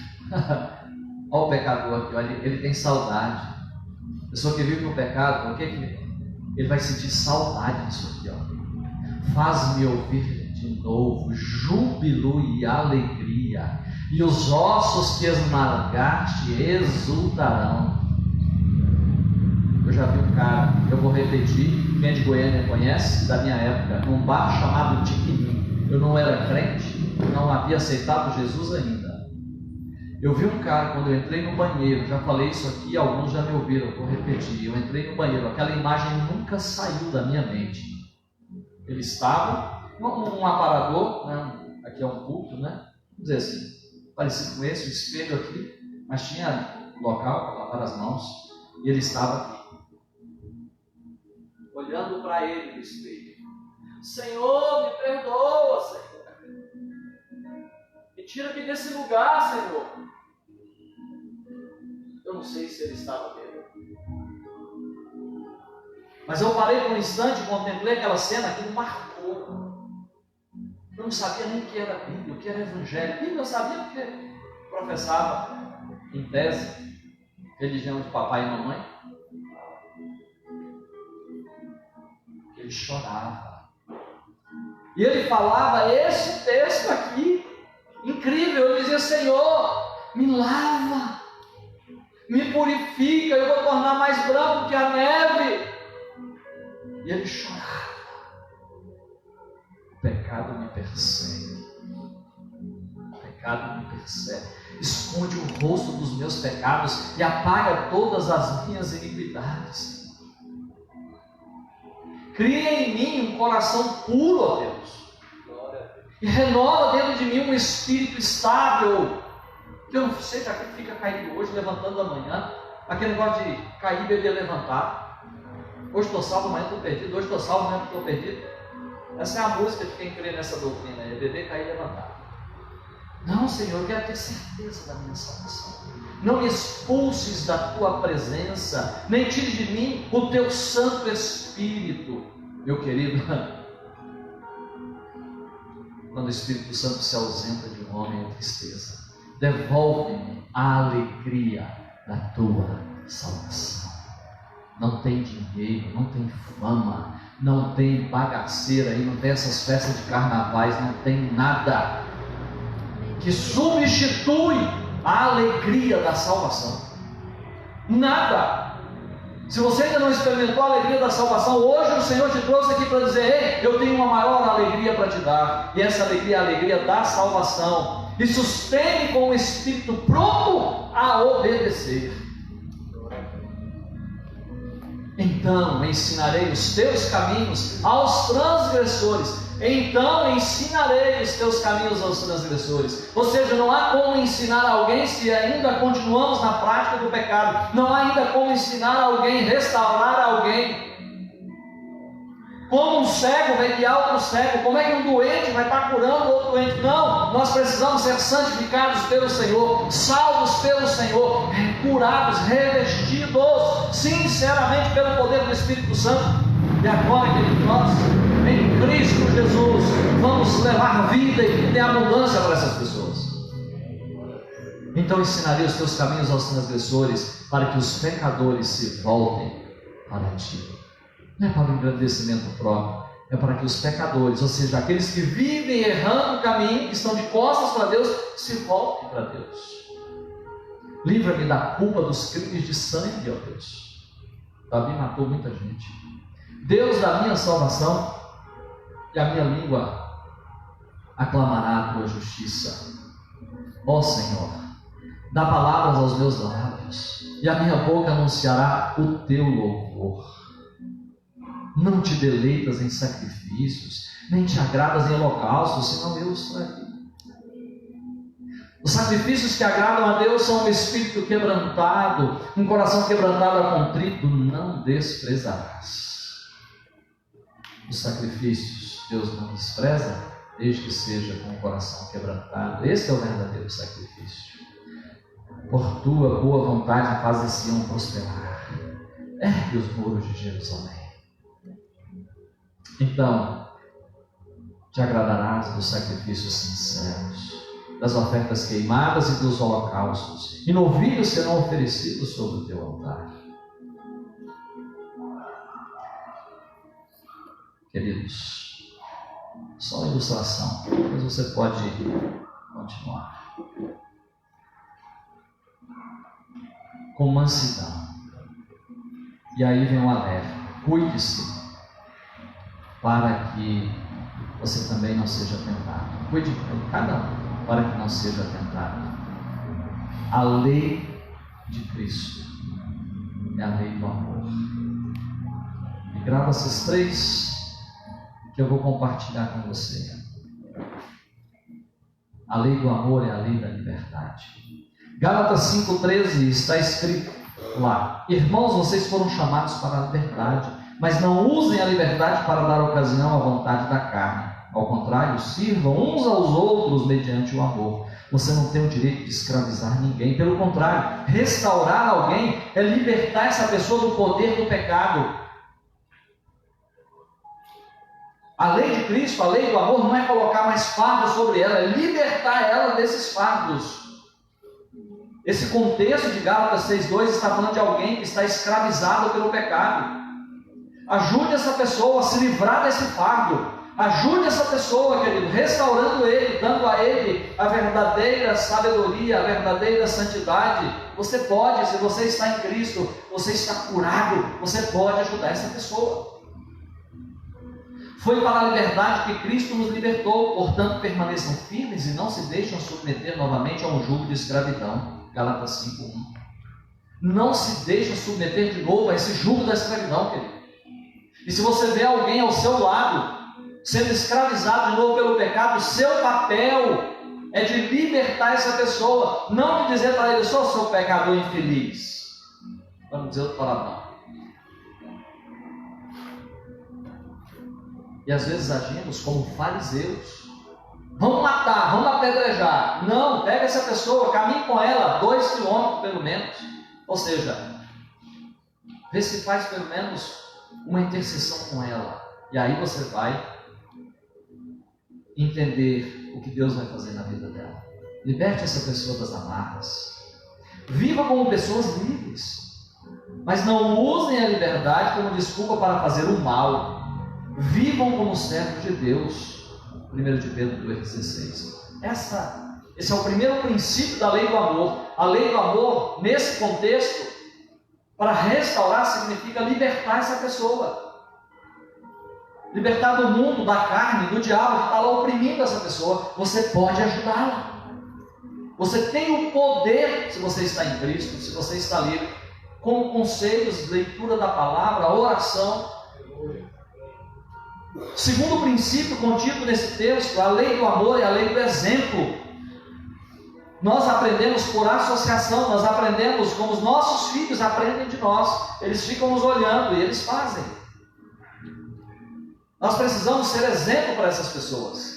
Olha o pecador aqui, olha, ele tem saudade. A pessoa que vive no pecado, o que ele vai sentir saudade disso aqui, ó. Faz-me ouvir de novo júbilo e alegria, e os ossos que esmagaste exultarão. Eu já vi um cara, eu vou repetir, quem é de Goiânia conhece, da minha época, num bar chamado Tiquinim. Eu não era crente, não havia aceitado Jesus ainda. Eu vi um cara, quando eu entrei no banheiro, já falei isso aqui, alguns já me ouviram, vou repetir. Eu entrei no banheiro, aquela imagem nunca saiu da minha mente. Ele estava num aparador, né? Aqui é um culto, né? Vamos dizer assim, parecido com esse, um espelho aqui, mas tinha local para lavar as mãos, e ele estava aqui, olhando para ele no espelho. Senhor, me perdoa, Senhor. Me tira aqui desse lugar, Senhor. Eu não sei se ele estava bêbado, mas eu parei por um instante e contemplei aquela cena que me marcou. Eu não sabia nem o que era Bíblia, o que era Evangelho. Bíblia eu sabia porque professava, em tese, religião de papai e mamãe. Ele chorava. E ele falava esse texto aqui, incrível. Ele dizia: Senhor, me lava, me purifica, eu vou tornar mais branco que a neve. E ele chorava. O pecado me persegue. O pecado me persegue. Esconde o rosto dos meus pecados e apaga todas as minhas iniquidades. Cria em mim um coração puro, ó Deus. E renova dentro de mim um espírito estável. Que eu não seja aquele que fica caído hoje, levantando amanhã. Aquele negócio de cair, beber, levantar. Hoje estou salvo, amanhã estou perdido. Hoje estou salvo, amanhã estou perdido. Essa é a música de quem crê nessa doutrina. É beber, cair, levantar. Não, Senhor, eu quero ter certeza da minha salvação. Não me expulses da tua presença, nem tire de mim o teu Santo Espírito. Meu querido, quando o Espírito Santo se ausenta de um homem, é tristeza. Devolve-me a alegria da tua salvação. Não tem dinheiro, não tem fama, não tem bagaceira aí, não tem essas festas de carnavais, não tem nada que substitui a alegria da salvação. Nada. Se você ainda não experimentou a alegria da salvação, hoje o Senhor te trouxe aqui para dizer: ei, eu tenho uma maior alegria para te dar. E essa alegria é a alegria da salvação. E sustente com o espírito pronto a obedecer. Então ensinarei os teus caminhos aos transgressores. Então ensinarei os teus caminhos aos transgressores. Ou seja, não há como ensinar alguém se ainda continuamos na prática do pecado. Não há ainda como ensinar alguém, restaurar alguém. Como um cego vai guiar outro cego. Como é que um doente vai estar curando outro doente? Não, nós precisamos ser santificados pelo Senhor, salvos pelo Senhor, curados, revestidos sinceramente pelo poder do Espírito Santo. E agora, querido, nós, em Cristo Jesus, vamos levar vida e vida em abundância para essas pessoas. Então ensinarei os teus caminhos aos transgressores, para que os pecadores se voltem para ti. Não é para o engrandecimento próprio, é para que os pecadores, ou seja, aqueles que vivem errando o caminho, que estão de costas para Deus, se voltem para Deus. Livra-me da culpa dos crimes de sangue, ó Deus. Davi matou muita gente. Deus da minha salvação, e a minha língua aclamará a tua justiça. Ó Senhor, dá palavras aos meus lábios, e a minha boca anunciará o teu louvor. Não te deleitas em sacrifícios, nem te agradas em holocaustos, senão eu os traria. Os sacrifícios que agradam a Deus são um espírito quebrantado, um coração quebrantado a contrito, não desprezarás. Os sacrifícios Deus não despreza, desde que seja com o coração quebrantado. Esse é o verdadeiro sacrifício. Por tua boa vontade fazes Sião prosperar. Ergue os muros de Jerusalém. Então, te agradarás dos sacrifícios sinceros, das ofertas queimadas e dos holocaustos, e novilhos serão oferecidos sobre o teu altar. Queridos, só uma ilustração, mas você pode continuar. Com mansidão. E aí vem o alerta: cuide-se, para que você também não seja tentado. Cuide de cada um, para que não seja tentado. A lei de Cristo é a lei do amor. E grava esses três que eu vou compartilhar com você. A lei do amor é a lei da liberdade. Gálatas 5,13 está escrito lá: irmãos, vocês foram chamados para a liberdade, mas não usem a liberdade para dar ocasião à vontade da carne. Ao contrário, sirvam uns aos outros mediante o amor. Você não tem o direito de escravizar ninguém. Pelo contrário, restaurar alguém é libertar essa pessoa do poder do pecado. A lei de Cristo, a lei do amor, não é colocar mais fardos sobre ela, é libertar ela desses fardos. Esse contexto de Gálatas 6,2 está falando de alguém que está escravizado pelo pecado. Ajude essa pessoa a se livrar desse fardo. Ajude essa pessoa, querido, restaurando ele, dando a ele a verdadeira sabedoria, a verdadeira santidade. Você pode, se você está em Cristo, você está curado, você pode ajudar essa pessoa. Foi para a liberdade que Cristo nos libertou, portanto permaneçam firmes e não se deixem submeter novamente a um jugo de escravidão. Gálatas 5:1. Não se deixem submeter de novo a esse jugo da escravidão, querido. E se você vê alguém ao seu lado sendo escravizado de novo pelo pecado, o seu papel é de libertar essa pessoa, não de dizer para ele: eu sou seu pecador infeliz. Vamos dizer outro palavrão. E às vezes agimos como fariseus. Vamos matar, vamos apedrejar. Não, pega essa pessoa, caminhe com ela 2 quilômetros pelo menos. Ou seja, vê se faz pelo menos uma intercessão com ela. E aí você vai entender o que Deus vai fazer na vida dela. Liberte essa pessoa das amarras. Viva como pessoas livres. Mas não usem a liberdade como desculpa para fazer o mal. Vivam como servos de Deus. 1 de Pedro 2,16. Esse é o primeiro princípio da lei do amor. A lei do amor, nesse contexto, para restaurar, significa libertar essa pessoa. Libertar do mundo, da carne, do diabo que está lá oprimindo essa pessoa. Você pode ajudá-la. Você tem o poder, se você está em Cristo, se você está livre, com conselhos, leitura da palavra, oração. Segundo princípio contido nesse texto, a lei do amor é a lei do exemplo. Nós aprendemos por associação, nós aprendemos como os nossos filhos aprendem de nós. Eles ficam nos olhando e eles fazem. Nós precisamos ser exemplo para essas pessoas.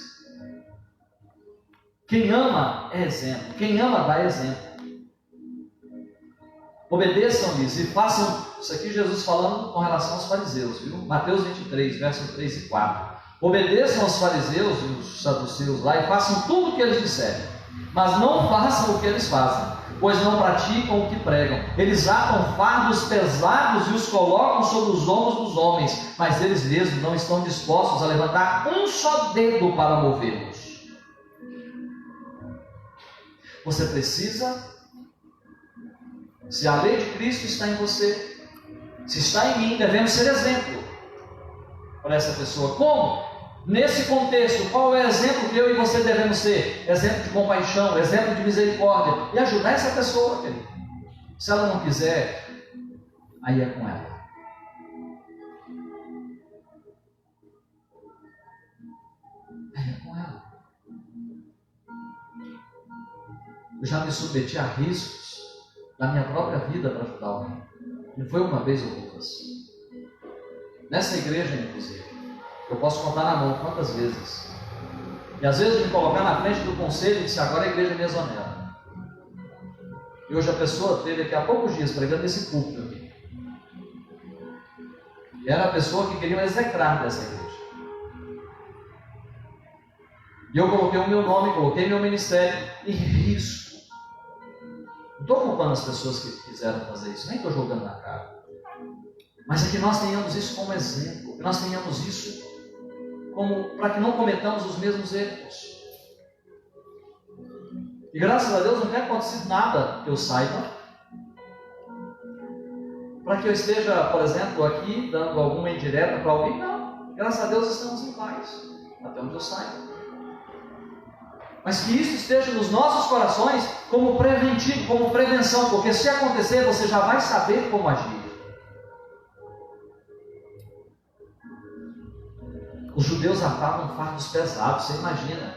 Quem ama é exemplo. Quem ama dá exemplo. Obedeçam-lhes e façam. Isso aqui Jesus falando com relação aos fariseus, viu? Mateus 23, versos 3 e 4. Obedeçam aos fariseus e os saduceus lá e façam tudo o que eles disserem. Mas não façam o que eles fazem, pois não praticam o que pregam. Eles atam fardos pesados e os colocam sobre os ombros dos homens, mas eles mesmos não estão dispostos a levantar um só dedo para movê-los. Você precisa Se a lei de Cristo está em você, se está em mim, devemos ser exemplo para essa pessoa. Como? Nesse contexto, qual é o exemplo que eu e você devemos ser? Exemplo de compaixão, exemplo de misericórdia. E ajudar essa pessoa, querido. Se ela não quiser, aí é com ela. Aí é com ela. Eu já me submeti a riscos da minha própria vida para ajudar alguém. Não foi uma vez ou duas. Nessa igreja, inclusive. Eu posso contar na mão quantas vezes. E às vezes me colocar na frente do conselho e dizer, agora a igreja me exonera. E hoje a pessoa teve aqui há poucos dias pregando nesse púlpito aqui. E era a pessoa que queria execrar dessa igreja. E eu coloquei o meu nome, coloquei meu ministério em risco. Não estou culpando as pessoas que quiseram fazer isso, nem estou jogando na cara. Mas é que nós tenhamos isso como exemplo, que nós tenhamos isso para que não cometamos os mesmos erros. E graças a Deus não tem acontecido nada que eu saiba, para que eu esteja, por exemplo, aqui dando alguma indireta para alguém. Não, graças a Deus estamos em paz, até onde eu saiba. Mas que isso esteja nos nossos corações como preventivo, como prevenção, porque se acontecer, você já vai saber como agir. Os judeus atavam fardos pesados, você imagina.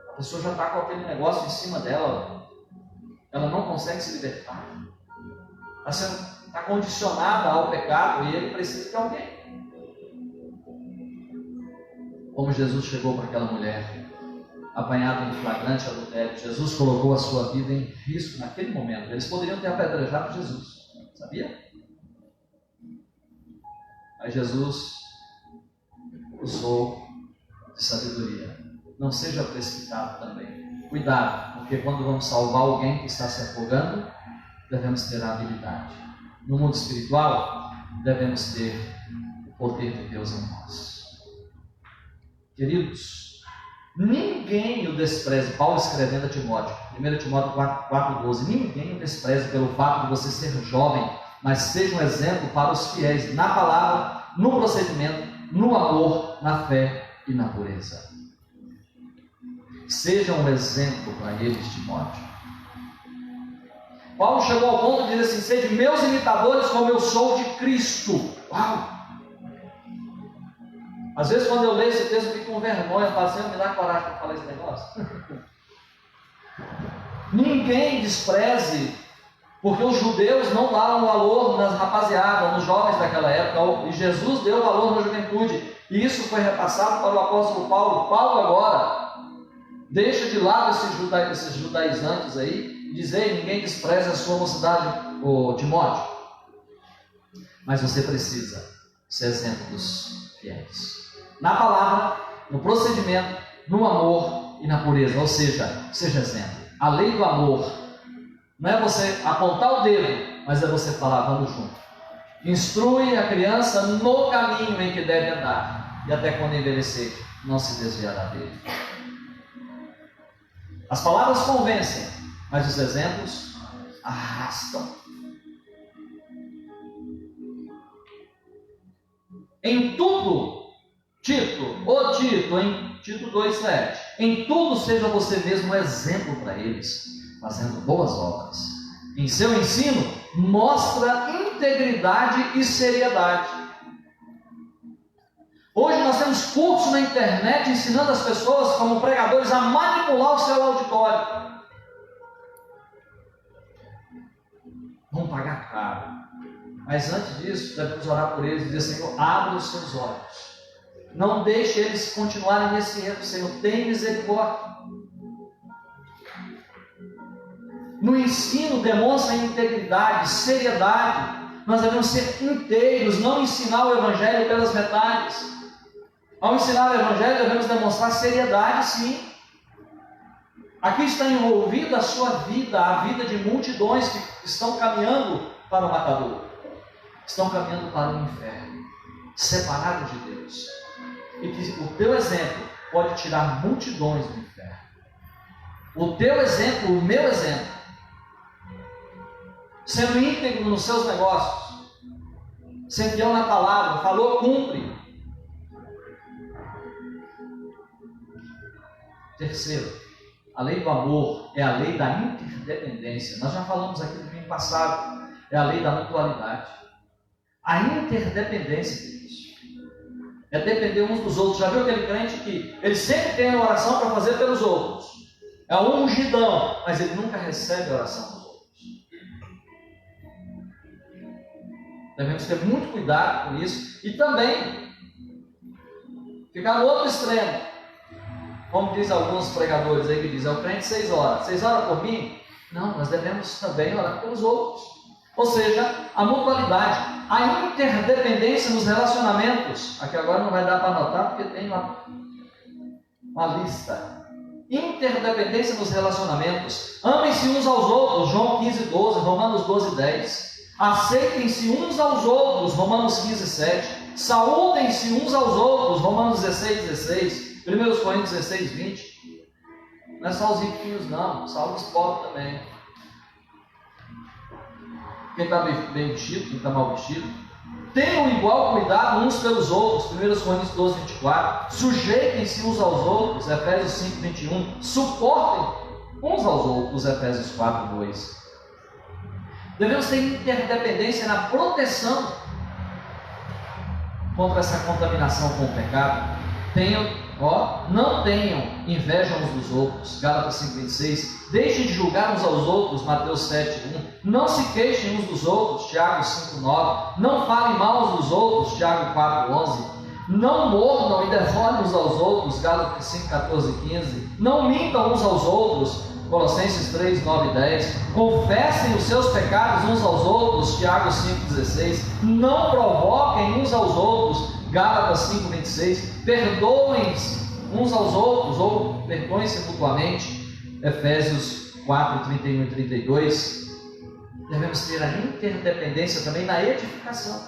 A pessoa já está com aquele negócio em cima dela, ela não consegue se libertar. Está condicionada ao pecado e ele precisa de alguém. Como Jesus chegou para aquela mulher, apanhada em flagrante adultério, Jesus colocou a sua vida em risco naquele momento. Eles poderiam ter apedrejado Jesus, sabia? Aí Jesus usou de sabedoria. Não seja precipitado também. Cuidado, porque quando vamos salvar alguém que está se afogando, devemos ter a habilidade. No mundo espiritual, devemos ter o poder de Deus em nós. Queridos, ninguém o despreze. Paulo escrevendo a Timóteo, 1 Timóteo 4,12. Ninguém o despreze pelo fato de você ser jovem, mas seja um exemplo para os fiéis na palavra, no procedimento, no amor, na fé e na pureza. Seja um exemplo para eles, Timóteo. Paulo chegou ao ponto de dizer assim: sede meus imitadores como eu sou de Cristo. Uau! Às vezes quando eu leio esse texto eu fico com vergonha, eu falo assim, me dá coragem para falar esse negócio. Ninguém despreze, porque os judeus não davam valor nas rapaziadas, nos jovens daquela época, e Jesus deu valor na juventude, e isso foi repassado para o apóstolo Paulo. Paulo agora deixa de lado esses judaizantes aí, e dizer, ninguém despreze a sua mocidade, ô Timóteo, mas você precisa ser exemplo dos fiéis, na palavra, no procedimento, no amor e na pureza, ou seja, seja exemplo. A lei do amor não é você apontar o dedo, mas é você falar, vamos junto. Instrui a criança no caminho em que deve andar, e até quando envelhecer, não se desviará dele. As palavras convencem, mas os exemplos arrastam. Em tudo, Tito, em Tito 2,7, em tudo seja você mesmo um exemplo para eles, fazendo boas obras. Em seu ensino, mostra integridade e seriedade. Hoje nós temos cursos na internet ensinando as pessoas, como pregadores, a manipular o seu auditório. Vão pagar caro. Mas antes disso, devemos orar por eles e dizer, Senhor, abre os seus olhos. Não deixe eles continuarem nesse erro, Senhor, tem misericórdia. No ensino demonstra integridade, seriedade. Nós devemos ser inteiros, não ensinar o Evangelho pelas metades. Ao ensinar o Evangelho devemos demonstrar seriedade, sim. Aqui está envolvida a sua vida, a vida de multidões que estão caminhando para o matador. Estão caminhando para o inferno, separados de Deus. E que o teu exemplo pode tirar multidões do inferno. O teu exemplo, o meu exemplo, sendo íntegro nos seus negócios, sendo fiel na palavra, falou, cumpre. Terceiro, a lei do amor é a lei da interdependência. Nós já falamos aqui no domingo passado, é a lei da mutualidade. A interdependência, queridos, é depender uns dos outros. Já viu aquele crente que ele sempre tem a oração para fazer pelos outros? É um ungidão, mas ele nunca recebe a oração dos outros. Devemos ter muito cuidado com isso e também ficar no outro extremo. Como diz alguns pregadores aí que dizem, o crente 6 horas. 6 horas por mim? Não, nós devemos também orar pelos outros. Ou seja, a mutualidade, a interdependência nos relacionamentos. Aqui agora não vai dar para anotar porque tem uma lista. Interdependência nos relacionamentos. Amem-se uns aos outros, João 15, 12, Romanos 12, 10. Aceitem-se uns aos outros, Romanos 15, 7. Saúdem-se uns aos outros, Romanos 16, 16. 1 Coríntios 16, 20. Não é só os riquinhos não, saúde os pobres também. Quem está bem vestido, quem está mal vestido. Tenham igual cuidado uns pelos outros, 1 Coríntios 12, 24. Sujeitem-se uns aos outros, Efésios 5, 21. Suportem uns aos outros, Efésios 4, 2. Devemos ter interdependência na proteção contra essa contaminação com o pecado. Não tenham inveja uns dos outros, Gálatas 5,26. Deixem de julgar uns aos outros, Mateus 7,1. Não se queixem uns dos outros, Tiago 5,9. Não falem mal uns dos outros, Tiago 4,11. Não mordam e devorem uns aos outros, Gálatas 5,14 e 15. Não mintam uns aos outros, Colossenses 3, 9 e 10. Confessem os seus pecados uns aos outros, Tiago 5,16. Não provoquem uns aos outros, Gálatas 5, 26. Perdoem-se uns aos outros, ou perdoem-se mutuamente, Efésios 4, 31 e 32. Devemos ter a interdependência também na edificação.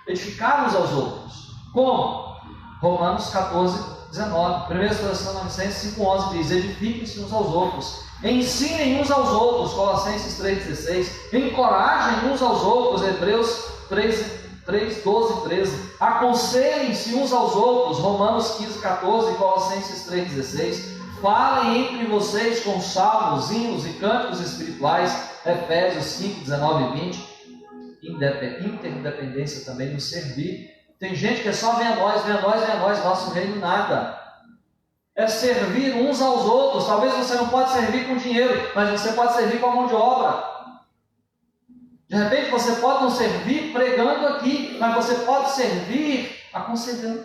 Edificar uns aos outros. Como? Romanos 14, 19. 1 Tessalonicenses 5, 11 diz: edifiquem-se uns aos outros. Ensinem uns aos outros, Colossenses 3, 16. Encorajem uns aos outros, Hebreus 3, 12 e 13. Aconselhem-se uns aos outros, Romanos 15, 14 e Colossenses 3, 16. Falem entre vocês com salmos, hinos e cânticos espirituais, Efésios 5, 19 e 20. Interdependência também no servir. Tem gente que é só vem a nós, nosso reino nada. É servir uns aos outros. Talvez você não pode servir com dinheiro, mas você pode servir com a mão de obra. De repente você pode não servir pregando aqui, mas você pode servir aconselhando.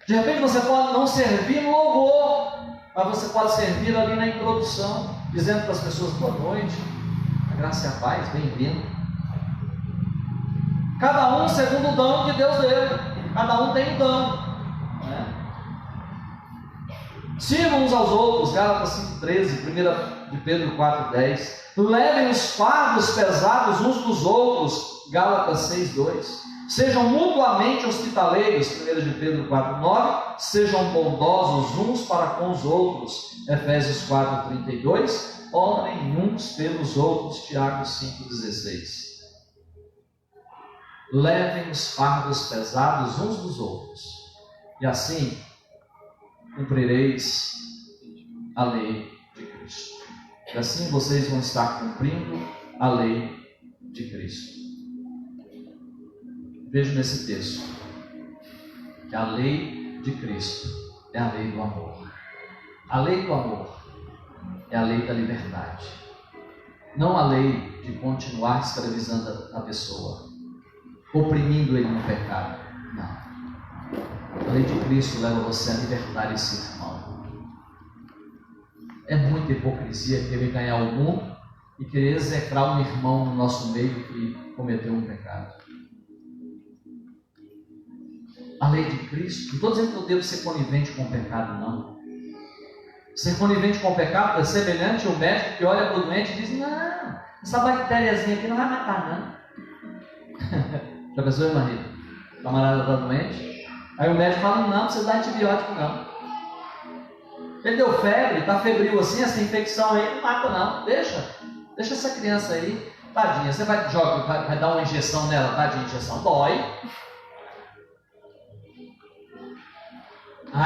De repente você pode não servir no louvor, mas você pode servir ali na introdução, dizendo para as pessoas boa noite, a graça e a paz, bem-vindo. Cada um segundo o dom que Deus deu. Cada um tem um dom, né? Sirvam uns aos outros, Gálatas 5,13, 1 de Pedro 4,10. Levem os fardos pesados uns dos outros, Gálatas 6,2. Sejam mutuamente hospitaleiros, 1 de Pedro 4,9. Sejam bondosos uns para com os outros, Efésios 4,32. Orem uns pelos outros, Tiago 5,16. Levem os fardos pesados uns dos outros, e assim cumprireis a lei de Cristo. E assim vocês vão estar cumprindo a lei de Cristo. Vejo nesse texto que a lei de Cristo é a lei do amor. A lei do amor é a lei da liberdade. Não a lei de continuar escravizando a pessoa, oprimindo ele no pecado. Não. A lei de Cristo leva você a libertar esse irmão. É muita hipocrisia querer ganhar o mundo e querer execrar um irmão no nosso meio que cometeu um pecado. A lei de Cristo, não estou dizendo que eu devo ser conivente com o pecado, não. Ser conivente com o pecado é semelhante ao médico que olha para o doente e diz: não, essa bactériazinha aqui não vai matar, não. Já pensou, irmã Rita? O camarada está doente, aí o médico fala: não precisa dar antibiótico, não. Ele deu febre, está febril assim, essa infecção aí não mata, não. Deixa Deixa essa criança aí, tadinha. Você vai dar uma injeção nela, tadinha, injeção dói.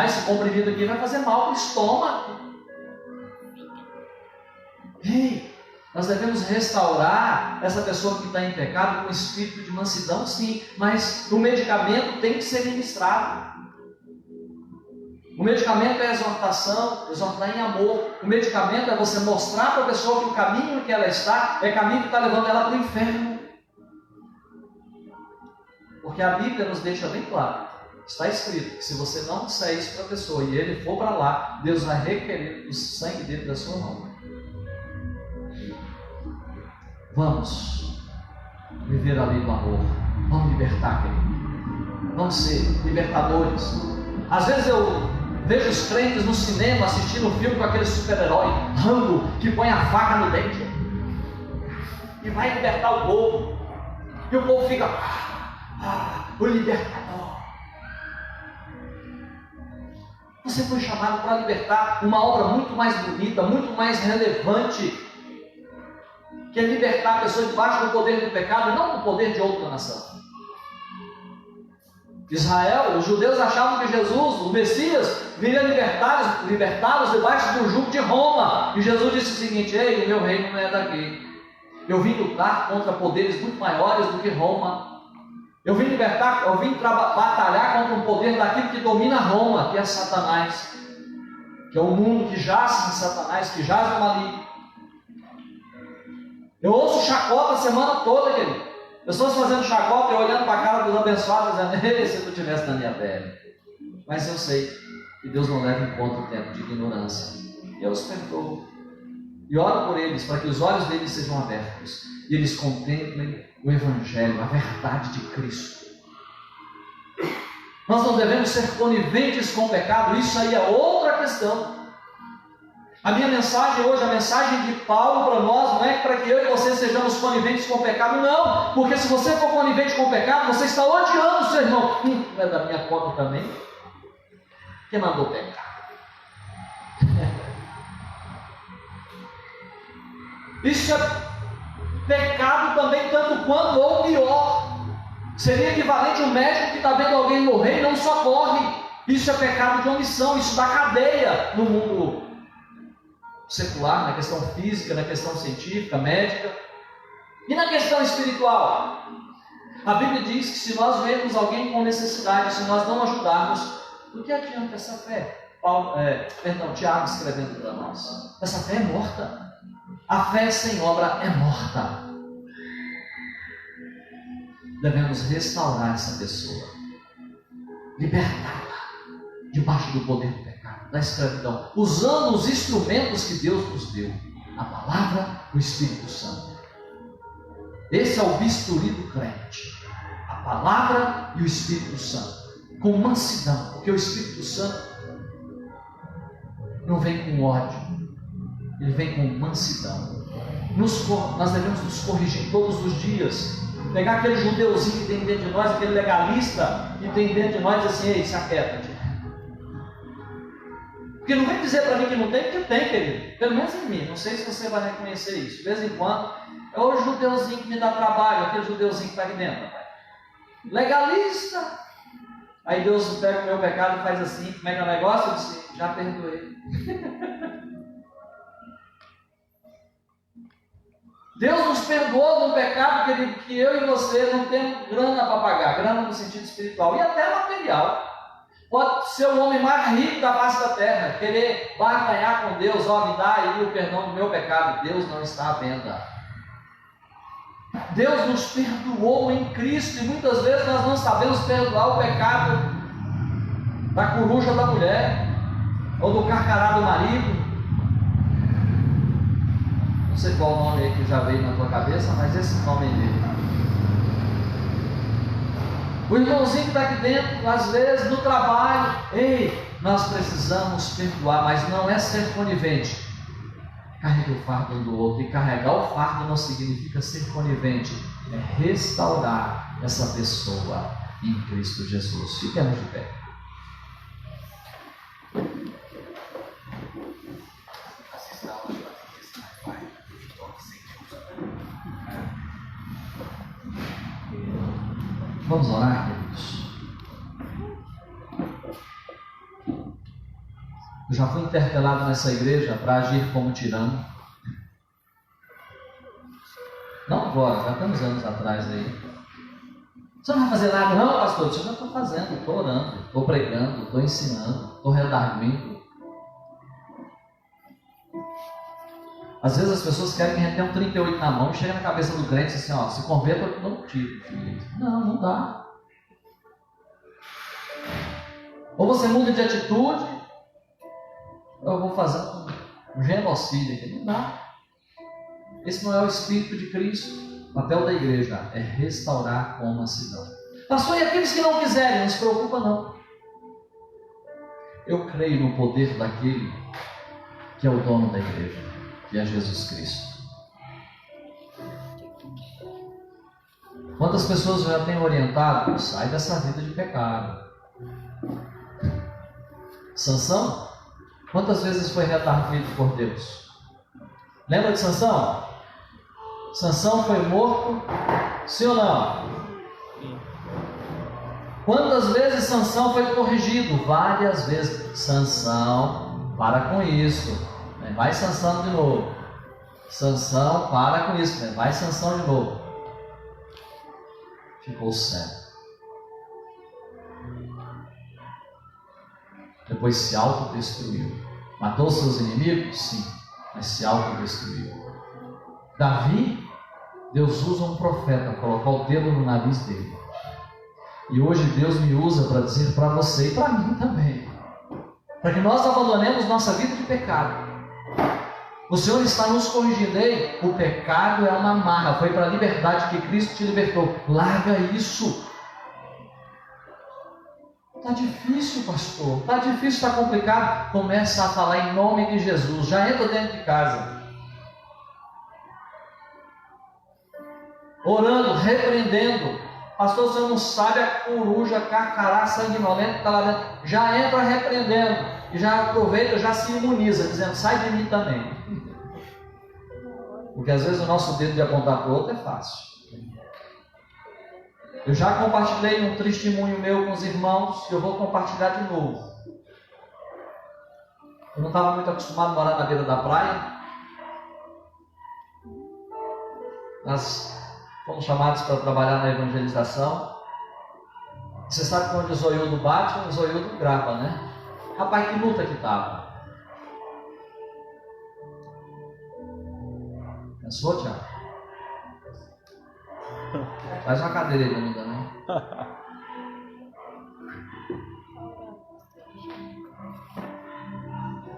Esse comprimido aqui vai fazer mal para o estômago. Ei, nós devemos restaurar essa pessoa que está em pecado com espírito de mansidão, sim, mas o medicamento tem que ser ministrado. O medicamento é a exortação, exortar em amor. O medicamento é você mostrar para a pessoa que o caminho que ela está é caminho que está levando ela para o inferno. Porque a Bíblia nos deixa bem claro, está escrito que se você não disser isso para a pessoa e ele for para lá, Deus vai requerer o sangue dele da sua mão. Vamos viver a lei do amor. Vamos libertar, querido. Vamos ser libertadores. Às vezes eu vejo os crentes no cinema assistindo um filme com aquele super-herói Rambo que põe a faca no dente e vai libertar o povo. E o povo fica, o libertador. Você foi chamado para libertar uma obra muito mais bonita, muito mais relevante, que é libertar a pessoa debaixo do poder do pecado e não do poder de outra nação. Israel, os judeus achavam que Jesus, o Messias, viria libertá-los debaixo do jugo de Roma. E Jesus disse o seguinte: ei, o meu reino não é daqui. Eu vim lutar contra poderes muito maiores do que Roma. Eu vim batalhar contra um poder daquilo que domina Roma, que é Satanás, que é o mundo que jaz em Satanás, que jaz no maligno. Eu ouço chacota a semana toda, querido. Pessoas fazendo chacota e olhando para a cara dos abençoados, dizendo: se eu estivesse na minha pele. Mas eu sei que Deus não leva em conta o tempo de ignorância. E eu os perdoo. E oro por eles, para que os olhos deles sejam abertos e eles contemplem o Evangelho, a verdade de Cristo. Nós não devemos ser coniventes com o pecado, isso aí é outra questão. A minha mensagem hoje, a mensagem de Paulo para nós, não é para que eu e você sejamos coniventes com o pecado, não. Porque se você for conivente com o pecado, você está odiando o seu irmão. Não é da minha conta também? Quem mandou pecar? Isso é pecado também, tanto quanto ou pior. Seria equivalente a um médico que está vendo alguém morrer e não socorre. Isso é pecado de omissão, isso dá cadeia no mundo secular, na questão física, na questão científica, médica e na questão espiritual. A Bíblia diz que se nós vermos alguém com necessidade, se nós não ajudarmos, do que adianta essa fé? Tiago escrevendo para nós: essa fé é morta. A fé sem obra é morta. Devemos restaurar essa pessoa, libertá-la debaixo do poder do pecado, da escravidão, usando os instrumentos que Deus nos deu: a palavra, o Espírito Santo. Esse é o bisturi do crente: a palavra e o Espírito Santo, com mansidão, porque o Espírito Santo não vem com ódio, ele vem com mansidão. Nós devemos nos corrigir todos os dias. Pegar aquele judeuzinho que tem dentro de nós, aquele legalista que tem dentro de nós, e dizer assim: ei, se aquieta. Porque não vem dizer para mim que não tem, porque tem, querido. Pelo menos em mim. Não sei se você vai reconhecer isso. De vez em quando, é o judeuzinho que me dá trabalho, aquele judeuzinho que está aqui dentro. Legalista. Aí Deus pega o meu pecado e faz assim: como é que é o negócio? Eu disse: já perdoei. Deus nos perdoou do pecado, querido, que eu e você não temos grana para pagar, grana no sentido espiritual e até material. Pode ser o homem mais rico da face da terra, querer barganhar com Deus: me dá aí o perdão do meu pecado. Deus não está à venda. Deus nos perdoou em Cristo e muitas vezes nós não sabemos perdoar o pecado da coruja da mulher ou do carcará do marido. Não sei qual o nome aí que já veio na tua cabeça, mas esse nome aí dele. O irmãozinho que está aqui dentro, às vezes no trabalho, nós precisamos perdoar, mas não é ser conivente. Carregue o fardo um do outro, e carregar o fardo não significa ser conivente, é restaurar essa pessoa em Cristo Jesus. Fiquemos de pé. Vamos orar, queridos. Eu já fui interpelado nessa igreja para agir como tirano. Não agora, já tem uns anos atrás aí. Você não vai fazer nada? Não, pastor, eu já estou fazendo, estou orando, estou pregando, estou ensinando, estou redarguindo. Às vezes as pessoas querem que a gente tenha um 38 na mão e chega na cabeça do crente e diz assim, ó, se converta, eu não tiro. Não, não dá. Ou você muda de atitude, ou eu vou fazer um genocídio aqui. Não dá. Esse não é o Espírito de Cristo. O papel da igreja é restaurar com mansidão. Pastor, e aqueles que não quiserem, não se preocupa não. Eu creio no poder daquele que é o dono da igreja, que é Jesus Cristo. Quantas pessoas já têm orientado? Sai dessa vida de pecado. Sansão? Quantas vezes foi redarguido por Deus? Lembra de Sansão? Sansão foi morto, sim ou não? Quantas vezes Sansão foi corrigido? Várias vezes. Sansão, para com isso. Vai Sansão de novo. Sansão, para com isso. Vai Sansão de novo. Ficou cego. Depois se autodestruiu. Matou seus inimigos? Sim, mas se autodestruiu. Davi, Deus usa um profeta para colocar o dedo no nariz dele. E hoje Deus me usa para dizer para você e para mim também, para que nós abandonemos nossa vida de pecado. O Senhor está nos corrigindo. Ei, o pecado é uma amarra. Foi para a liberdade que Cristo te libertou. Larga isso. Está difícil, pastor. Está difícil, está complicado. Começa a falar em nome de Jesus. Já entra dentro de casa. Orando, repreendendo. Pastor, você não sabe a coruja, carcará, sanguinolento que está lá dentro. Já entra repreendendo. E já aproveita, já se imuniza, dizendo, sai de mim também. Porque às vezes o nosso dedo de apontar para o outro é fácil. Eu já compartilhei um testemunho meu com os irmãos, e eu vou compartilhar de novo. Eu não estava muito acostumado a morar na beira da praia. Nós fomos chamados para trabalhar na evangelização. Você sabe que onde o zoiudo bate, o zoiudo grava, né? Rapaz, que luta que estava. Pensou, Tiago? Faz uma cadeira aí ainda, né?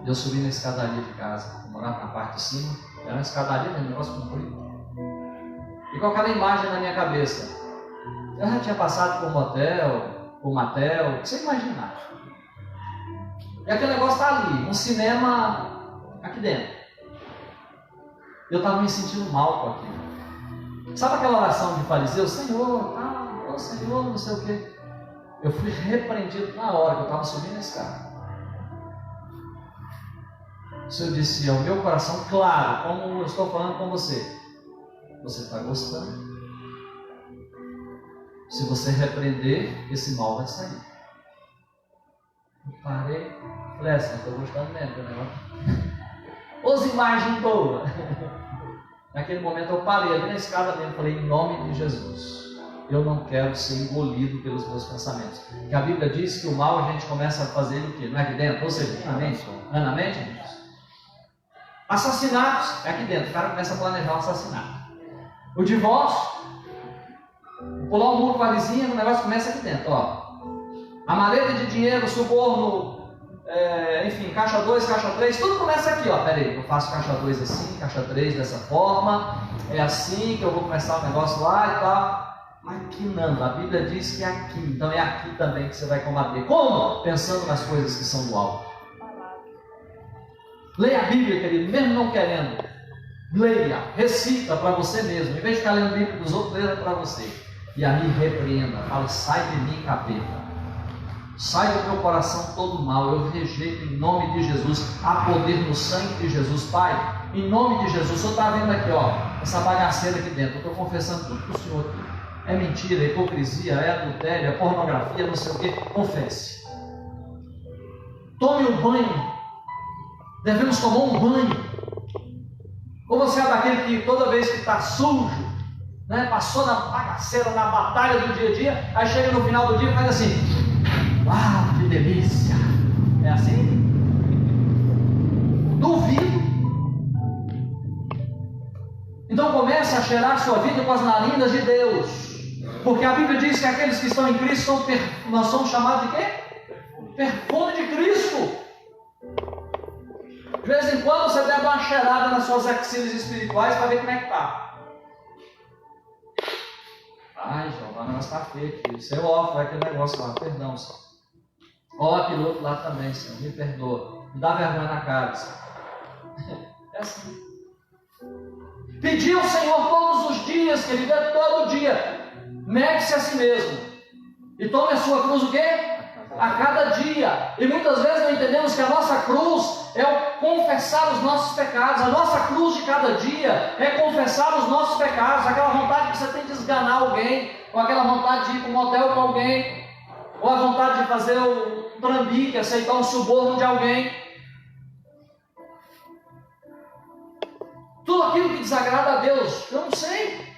Eu subi na escadaria de casa, morava na parte de cima. Era uma escadaria, um negócio comprido. E com aquela imagem na minha cabeça. Eu já tinha passado por motel, por motel, o que você imaginar. E aquele negócio está ali, um cinema aqui dentro. Eu estava me sentindo mal com aquilo. Sabe aquela oração de fariseu? Senhor, oh Senhor, não sei o quê. Eu fui repreendido na hora que eu estava subindo a escada. O Senhor disse ao meu coração, claro, como eu estou falando com você. Você está gostando? Se você repreender, esse mal vai sair. Eu parei, falei assim, estou gostando mesmo, né? Os imagens boas. Naquele momento eu parei ali na escada mesmo, falei, em nome de Jesus, eu não quero ser engolido pelos meus pensamentos. Porque a Bíblia diz que o mal a gente começa a fazer o quê? Não é aqui dentro? Ou seja, na mente? Não é na mente, gente? Assassinatos, é aqui dentro, o cara começa a planejar um assassinato. O divórcio, pular um muro com a vizinha, o negócio começa aqui dentro, ó. A maleta de dinheiro, suborno, enfim, caixa 2, caixa 3, tudo começa aqui, ó. Pera aí, eu faço caixa 2 assim, caixa 3 dessa forma, é assim que eu vou começar o negócio lá e tal. Maquinando, a Bíblia diz que é aqui, então é aqui também que você vai combater. Como? Pensando nas coisas que são do alto. Leia a Bíblia, querido, mesmo não querendo. Leia, recita para você mesmo. Em vez de ficar lendo a Bíblia dos outros, leia para você. E aí repreenda, fala, sai de mim, capeta. Sai do meu coração todo mal, eu rejeito em nome de Jesus. Há poder no sangue de Jesus, Pai. Em nome de Jesus, o Senhor está vendo aqui, ó, essa bagaceira aqui dentro. Eu estou confessando tudo para o Senhor aqui. é mentira, é hipocrisia, é adultério, é pornografia, não sei o que, confesse. Tome um banho. Devemos tomar um banho. Ou você é daquele que toda vez que está sujo, né, passou na bagaceira, na batalha do dia a dia, aí chega no final do dia e faz assim: uau, que delícia! É assim? Duvido. Então comece a cheirar sua vida com as narinas de Deus, porque a Bíblia diz que aqueles que estão em Cristo nós somos chamados de quê? Perfume de Cristo. De vez em quando você deve dar uma cheirada nas suas axilas espirituais para ver como é que está. Ai, João, o negócio está feio aqui. Você ofa aquele negócio lá, perdão, Senhor. Ó, aquele outro lá também, Senhor, me perdoa. Me dá vergonha na cara, Senhor. É assim. Pedir ao Senhor todos os dias, querido, é todo dia. Negue-se a si mesmo. E tome a sua cruz o quê? A cada dia. E muitas vezes não entendemos que a nossa cruz é o confessar os nossos pecados. A nossa cruz de cada dia é confessar os nossos pecados. Aquela vontade que você tem de esganar alguém, ou aquela vontade de ir para um motel com alguém, ou a vontade de fazer um trambique, aceitar um suborno de alguém. Tudo aquilo que desagrada a Deus, eu não sei.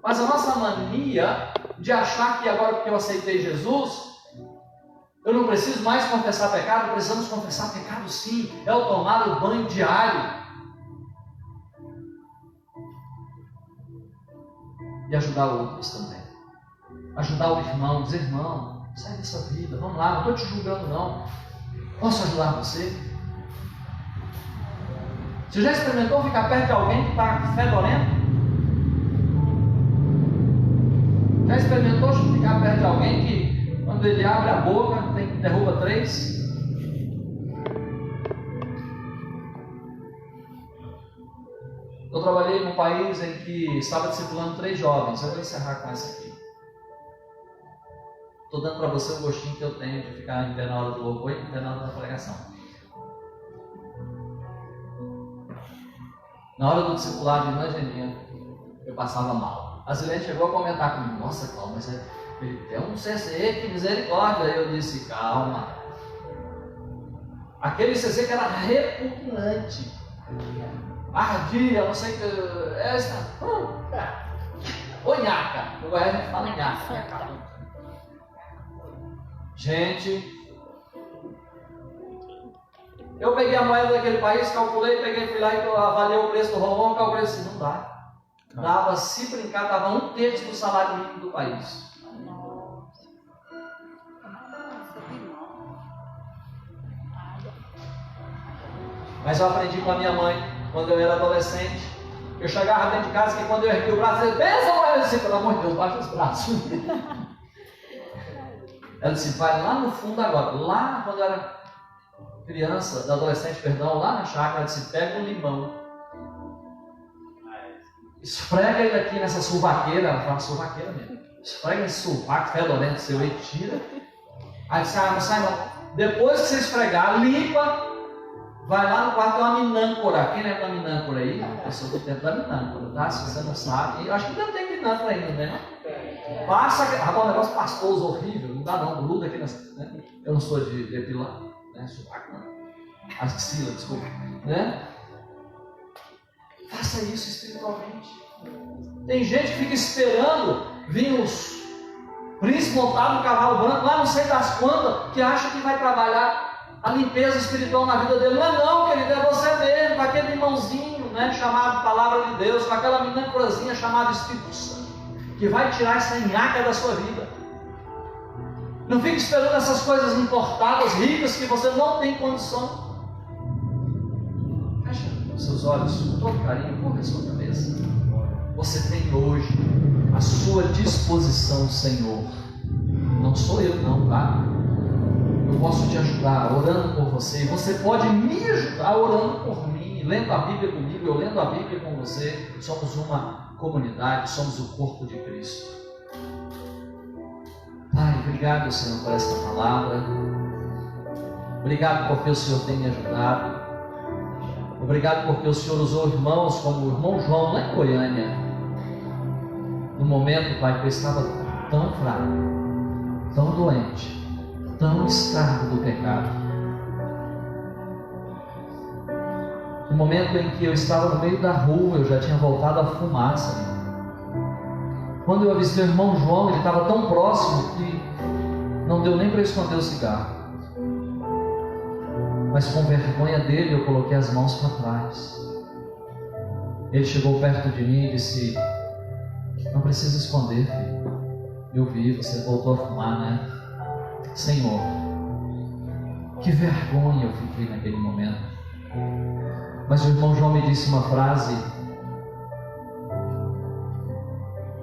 Mas a nossa mania de achar que agora porque eu aceitei Jesus, eu não preciso mais confessar pecado. Precisamos confessar pecado sim. É o tomar o banho diário. E ajudar outros também. Ajudar o irmão, dizer: irmão, sai dessa vida, vamos lá, não estou te julgando não. Posso ajudar você? Você já experimentou ficar perto de alguém que está fedorento? Já experimentou ficar perto de alguém que, quando ele abre a boca, derruba 3? Eu trabalhei num país em que estava discipulando 3 jovens. Eu vou encerrar com essa aqui. Estou dando para você o gostinho que eu tenho de ficar em pé na hora do louvor e em pé na hora da pregação. Na hora do discipulado de irmã Geninha, eu passava mal. A Zilene chegou a comentar comigo: nossa, Cláudio, mas ele tem um CC, que misericórdia. Aí eu disse: calma. Aquele CC que era repugnante, ardia, não sei o que. Essa. Ô nhaca. No Goiás a gente fala nhaca. Gente. Eu peguei a moeda daquele país, calculei, fui lá e avaliei o preço do romão, calculei assim: não dá. Dava, se brincar, dava 1/3 do salário mínimo do país. Mas eu aprendi com a minha mãe, quando eu era adolescente. Eu chegava dentro de casa, que quando eu ergui o braço, eu disse: pensa, mãe, eu disse: pelo amor de Deus, baixa os braços. Ela disse: vai lá no fundo agora. Lá, quando eu era criança, adolescente, perdão, lá na chácara, ela disse: pega um limão, esfrega ele aqui nessa suvaqueira. Ela fala suvaqueira mesmo. Esfrega esse sovaco fedorento seu e tira. Aí disse: ah, não sai não. Depois que você esfregar, limpa. Vai lá no quarto, tem uma minâncora. Quem lembra da minâncora aí? A pessoa do tempo da minâncora, tá? Se você não sabe, eu acho que não tem minâncora ainda, né? Passa, rapaz, um negócio pastoso, horrível. Não dá não, gruda aqui nessa, né? Eu não sou de depilar, né? Sovaco não. Axila, desculpa, né? Faça isso espiritualmente. Tem gente que fica esperando vir os príncipes montados no cavalo branco, lá não sei das quantas, que acha que vai trabalhar a limpeza espiritual na vida dele. Não é não, querido, é você mesmo, com aquele irmãozinho, né, chamado Palavra de Deus, com aquela minâncораzinha chamada Espírito Santo, que vai tirar essa nhaca da sua vida. Não fique esperando essas coisas importadas, ricas, que você não tem condição. Fecha os seus olhos com todo carinho, curva a sua cabeça. Você tem hoje à sua disposição, Senhor. Não sou eu não, tá? Eu posso te ajudar orando por você. Você pode me ajudar orando por mim, lendo a Bíblia comigo, eu lendo a Bíblia com você. Somos uma comunidade, somos o corpo de Cristo. Pai, obrigado, Senhor, por esta palavra. Obrigado porque o Senhor tem me ajudado. Obrigado porque o Senhor usou irmãos como o irmão João lá em Goiânia no momento, Pai, que eu estava tão fraco, tão doente, tão escravo do pecado. No momento em que eu estava no meio da rua, eu já tinha voltado a fumar, Senhor. Quando eu avistei o irmão João, ele estava tão próximo que não deu nem para esconder o cigarro. Mas com vergonha dele, eu coloquei as mãos para trás. Ele chegou perto de mim e disse: não precisa esconder, filho. Eu vi, você voltou a fumar, né? Senhor, que vergonha eu fiquei naquele momento. Mas o irmão João me disse uma frase: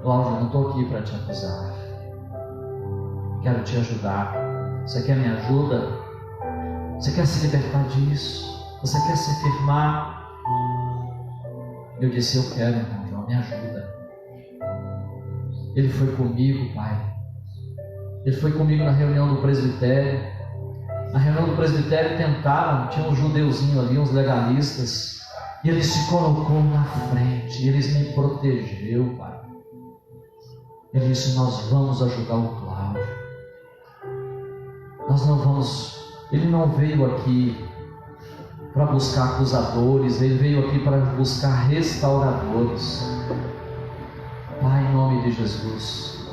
Cláudio, eu não estou aqui para te acusar. Quero te ajudar. Você quer me ajuda? Você quer se libertar disso? Você quer se firmar? Eu disse: eu quero, irmão João, me ajuda. Ele foi comigo, Pai. Ele foi comigo na reunião do presbitério. Na reunião do presbitério tentaram, tinha um judeuzinho ali, uns legalistas, e ele se colocou na frente, eles me protegeu, Pai. Ele disse: nós vamos ajudar o Cláudio. Nós não vamos. Ele não veio aqui para buscar acusadores, ele veio aqui para buscar restauradores. Pai, em nome de Jesus,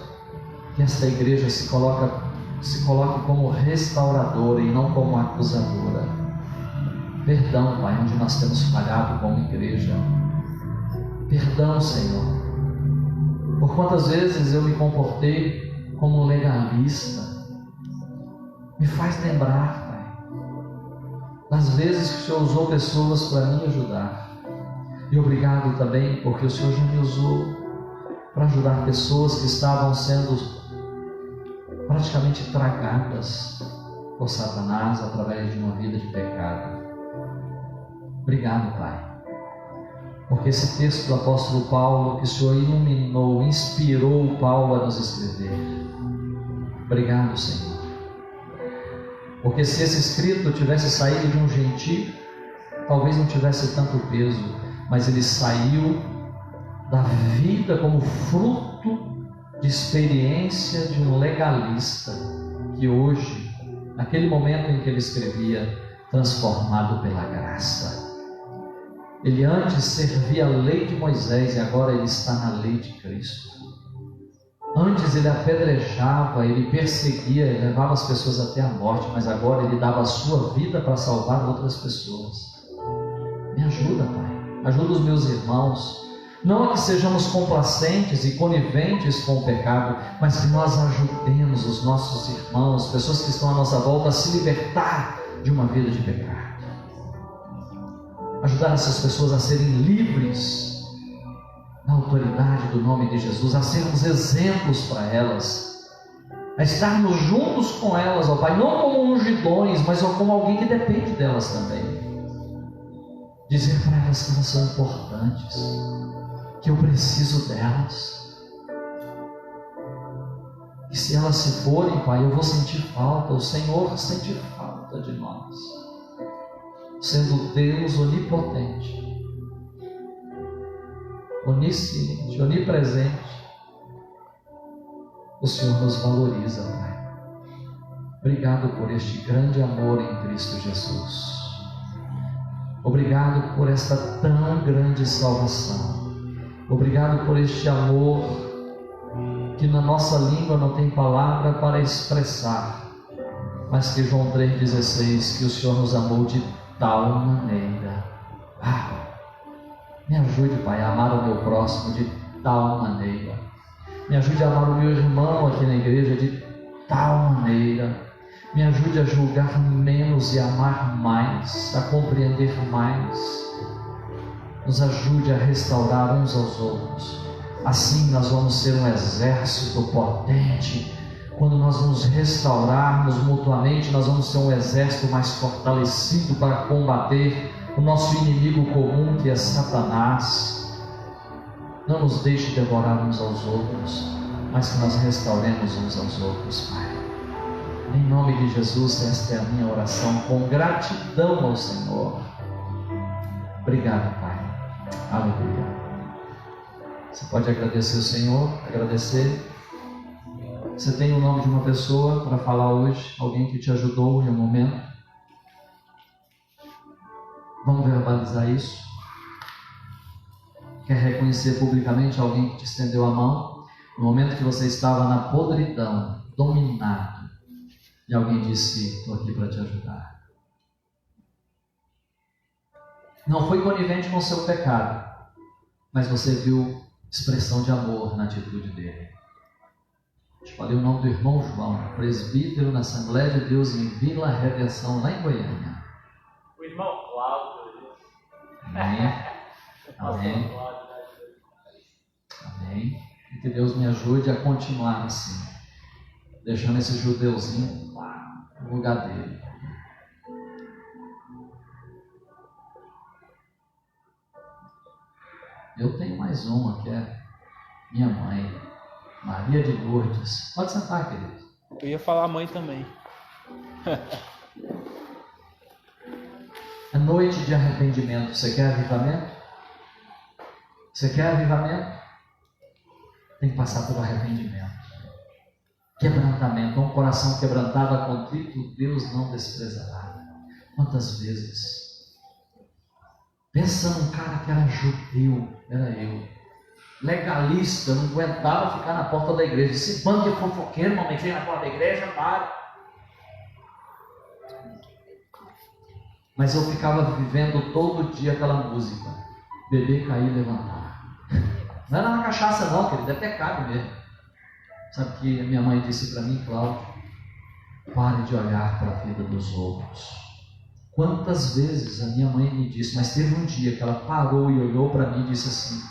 que esta igreja se coloque como restauradora e não como acusadora. Perdão, Pai, onde nós temos falhado como igreja. Perdão, Senhor, por quantas vezes eu me comportei como legalista. Me faz lembrar, Pai, das vezes que o Senhor usou pessoas para me ajudar. E obrigado também porque o Senhor já me usou para ajudar pessoas que estavam sendo praticamente tragadas por Satanás através de uma vida de pecado. Obrigado, Pai, porque esse texto do apóstolo Paulo que o Senhor iluminou, inspirou Paulo a nos escrever. Obrigado, Senhor, porque se esse escrito tivesse saído de um gentio, talvez não tivesse tanto peso, mas ele saiu da vida como fruto de experiência de um legalista que hoje, naquele momento em que ele escrevia, transformado pela graça. Ele antes servia a lei de Moisés e agora ele está na lei de Cristo. Antes ele apedrejava, ele perseguia, ele levava as pessoas até a morte, mas agora ele dava a sua vida para salvar outras pessoas. Me ajuda, Pai, ajuda os meus irmãos. Não é que sejamos complacentes e coniventes com o pecado, mas que nós ajudemos os nossos irmãos, pessoas que estão à nossa volta, a se libertar de uma vida de pecado. Ajudar essas pessoas a serem livres na autoridade do nome de Jesus, a sermos exemplos para elas, a estarmos juntos com elas, ó Pai, não como ungidões, mas como alguém que depende delas também. Dizer para elas que elas são importantes, que eu preciso delas, e se elas se forem, Pai, eu vou sentir falta. O Senhor sente falta de nós, sendo Deus onipotente, onisciente, onipresente. O Senhor nos valoriza, Pai. Obrigado por este grande amor em Cristo Jesus. Obrigado por esta tão grande salvação. Obrigado por este amor que na nossa língua não tem palavra para expressar, mas que João 3,16, que o Senhor nos amou de tal maneira. Me ajude, Pai, a amar o meu próximo de tal maneira. Me ajude a amar o meu irmão aqui na igreja de tal maneira. Me ajude a julgar menos e a amar mais, a compreender mais. Nos ajude a restaurar uns aos outros. Assim nós vamos ser um exército potente. Quando nós nos restaurarmos mutuamente, nós vamos ser um exército mais fortalecido para combater o nosso inimigo comum, que é Satanás. Não nos deixe devorar uns aos outros, mas que nós restauremos uns aos outros, Pai. Em nome de Jesus, esta é a minha oração, com gratidão ao Senhor. Obrigado, Pai. Aleluia. Você pode agradecer o Senhor, agradecer. Você tem o nome de uma pessoa para falar hoje, alguém que te ajudou em um momento. Vamos verbalizar isso. Quer reconhecer publicamente alguém que te estendeu a mão no momento que você estava na podridão, dominado, e alguém disse: estou aqui para te ajudar. Não foi conivente com o seu pecado, mas você viu expressão de amor na atitude dele. Te falei o nome do irmão João, presbítero na Assembleia de Deus em Vila Redenção, lá em Goiânia. O irmão Cláudio. Amém. Amém. Amém. E que Deus me ajude a continuar assim, deixando esse judeuzinho lá no lugar dele. Eu tenho mais uma, que é minha mãe, Maria de Lourdes. Pode sentar, querido. Eu ia falar mãe também. É noite de arrependimento. Você quer avivamento? Você quer avivamento? Tem que passar por arrependimento. Quebrantamento. Um coração quebrantado, contrito, Deus não desprezará. Quantas vezes? Pensa num cara que era judeu, era eu. Legalista, não aguentava ficar na porta da igreja. Esse bando de fofoqueiro, mamãe, vem na porta da igreja, para. Mas eu ficava vivendo todo dia aquela música: beber, cair, levantar. Não era na cachaça não, querido, é pecado mesmo. Sabe o que a minha mãe disse para mim, Cláudio? Pare de olhar para a vida dos outros. Quantas vezes a minha mãe me disse, mas teve um dia que ela parou e olhou para mim e disse assim: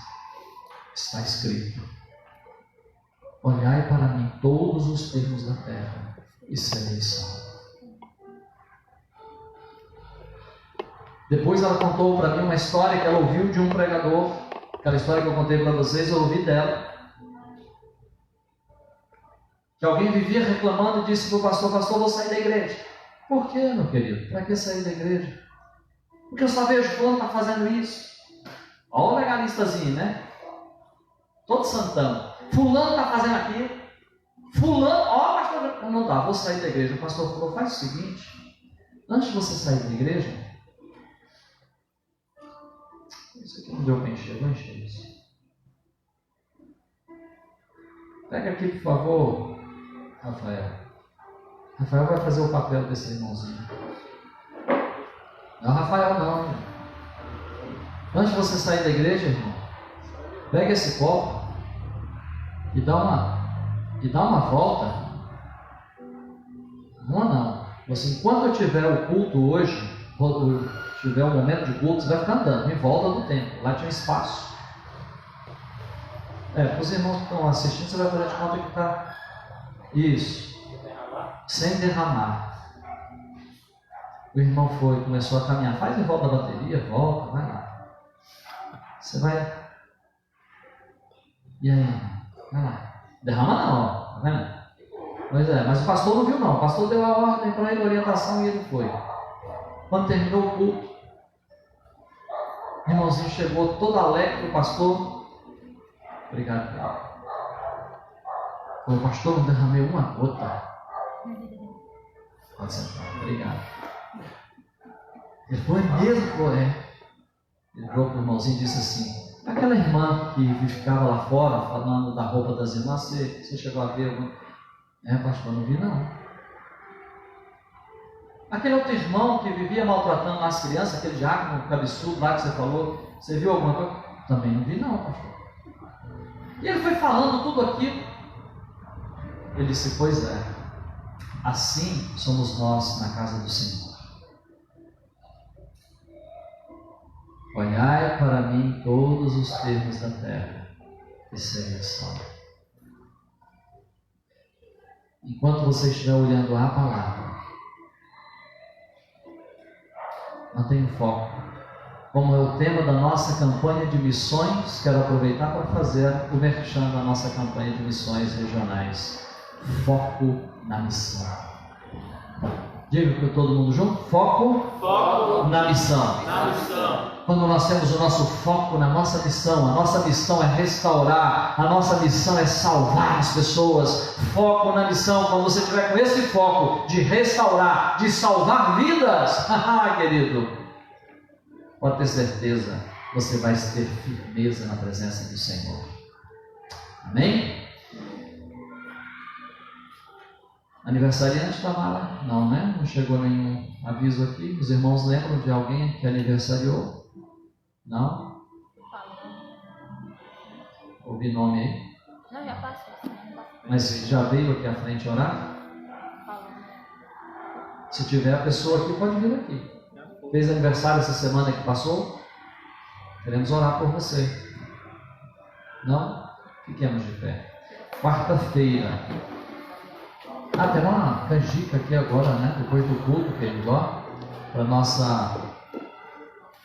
está escrito, olhai para mim todos os termos da terra e sereis salvos. Depois ela contou para mim uma história que ela ouviu de um pregador. Aquela história que eu contei para vocês, eu ouvi dela. Que alguém vivia reclamando e disse para o pastor: pastor, vou sair da igreja. Por quê, meu querido? Para que sair da igreja? Porque eu só vejo fulano está fazendo isso. Olha o legalistazinho, né? Todo santão. Fulano está fazendo aquilo. Fulano, ó, pastor, não dá, vou sair da igreja. O pastor falou: faz o seguinte, antes de você sair da igreja, isso aqui não deu para encher, vou encher isso. Pega aqui, por favor, Rafael. Rafael vai fazer o papel desse irmãozinho. Não, Rafael não, irmão. Antes de você sair da igreja, irmão, pega esse copo e dá uma volta. Não. Você, enquanto eu tiver o culto hoje, quando tiver um momento de culto, você vai ficar andando em volta do templo. Lá tinha espaço. Para os irmãos que estão assistindo, você vai fazer de conta que está. Isso. Sem derramar. O irmão começou a caminhar. Faz em volta da bateria, volta, vai lá. Você vai. E aí, vai lá. Derrama não, ó. Tá vendo? Pois é, mas o pastor não viu não. O pastor deu a ordem para ele, a orientação, e ele foi. Quando terminou o culto, o irmãozinho chegou todo alegre para o pastor. Obrigado, Deus. O pastor não derramei uma gota. Pode sentar, obrigado. Ele foi mesmo, foi. Ele virou para o irmãozinho e disse assim: aquela irmã que ficava lá fora falando da roupa das irmãs, você chegou a ver alguma? Pastor, não vi não. Aquele outro irmão que vivia maltratando as crianças, aquele diácono cabeçudo lá que você falou, você viu alguma coisa? Também não vi não, pastor. E ele foi falando tudo aquilo. Ele disse: pois é, assim somos nós na casa do Senhor. Olhai para mim todos os termos da terra e sereis salvos. Enquanto você estiver olhando a palavra, mantenha o foco. Como é o tema da nossa campanha de missões, quero aproveitar para fazer o merchan da nossa campanha de missões regionais. Foco na missão. Diga para todo mundo junto: foco, na missão. Na missão. Quando nós temos o nosso foco na nossa missão, a nossa missão é restaurar, a nossa missão é salvar as pessoas. Foco na missão. Quando você tiver com esse foco de restaurar, de salvar vidas, querido, pode ter certeza, você vai ter firmeza na presença do Senhor. Amém? Aniversariante da Mara? Não, né? Não chegou nenhum aviso aqui. Os irmãos lembram de alguém que aniversariou? Não? Ouvi nome aí? Não, já passou. Mas já veio aqui à frente orar? Se tiver a pessoa aqui, pode vir aqui. Fez aniversário essa semana que passou? Queremos orar por você. Não? Fiquemos de pé. Quarta-feira. Tem uma canjica aqui agora, né? Depois do culto, querido, para nossa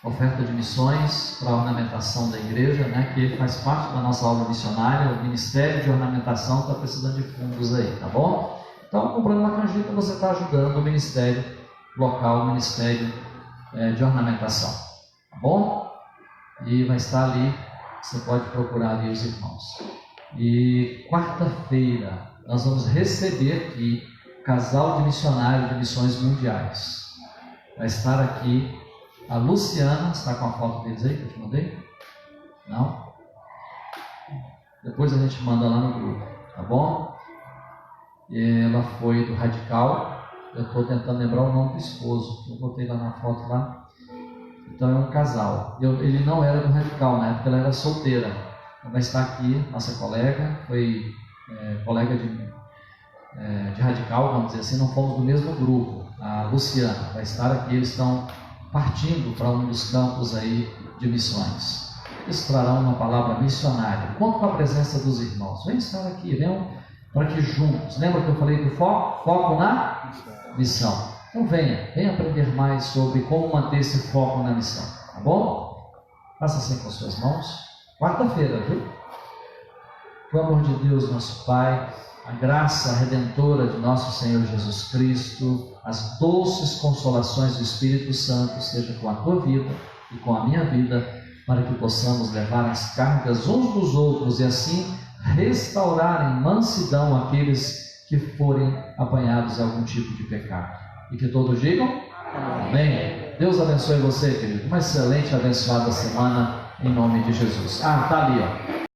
oferta de missões, para a ornamentação da igreja, né? Que faz parte da nossa obra missionária. O Ministério de Ornamentação está precisando de fundos aí, tá bom? Então, comprando uma canjica, você está ajudando o ministério local, o Ministério de Ornamentação, tá bom? E vai estar ali, você pode procurar ali os irmãos. E quarta-feira nós vamos receber aqui o casal de missionários de missões mundiais. Vai estar aqui a Luciana. Está com a foto deles aí que eu te mandei? Não? Depois a gente manda lá no grupo, tá bom? E ela foi do Radical. Eu estou tentando lembrar o nome do esposo. Eu botei lá na foto lá. Então é um casal. Ele não era do Radical, né? Porque ela era solteira. Ela vai estar aqui, nossa colega, foi colega de Radical, vamos dizer assim, não fomos do mesmo grupo. A Luciana vai estar aqui. Eles estão partindo para um dos campos aí de missões. Eles trarão uma palavra missionária. Conto com a presença dos irmãos. Vem estar aqui, venham para que juntos. Lembra que eu falei do foco? Foco na missão. Então venha aprender mais sobre como manter esse foco na missão, tá bom? Faça assim com as suas mãos. Quarta-feira, viu? O amor de Deus, nosso Pai, a graça redentora de nosso Senhor Jesus Cristo, as doces consolações do Espírito Santo seja com a tua vida e com a minha vida, para que possamos levar as cargas uns dos outros e assim restaurar em mansidão aqueles que forem apanhados em algum tipo de pecado. E que todos digam amém. Deus abençoe você, querido. Uma excelente e abençoada semana em nome de Jesus. Tá ali, ó.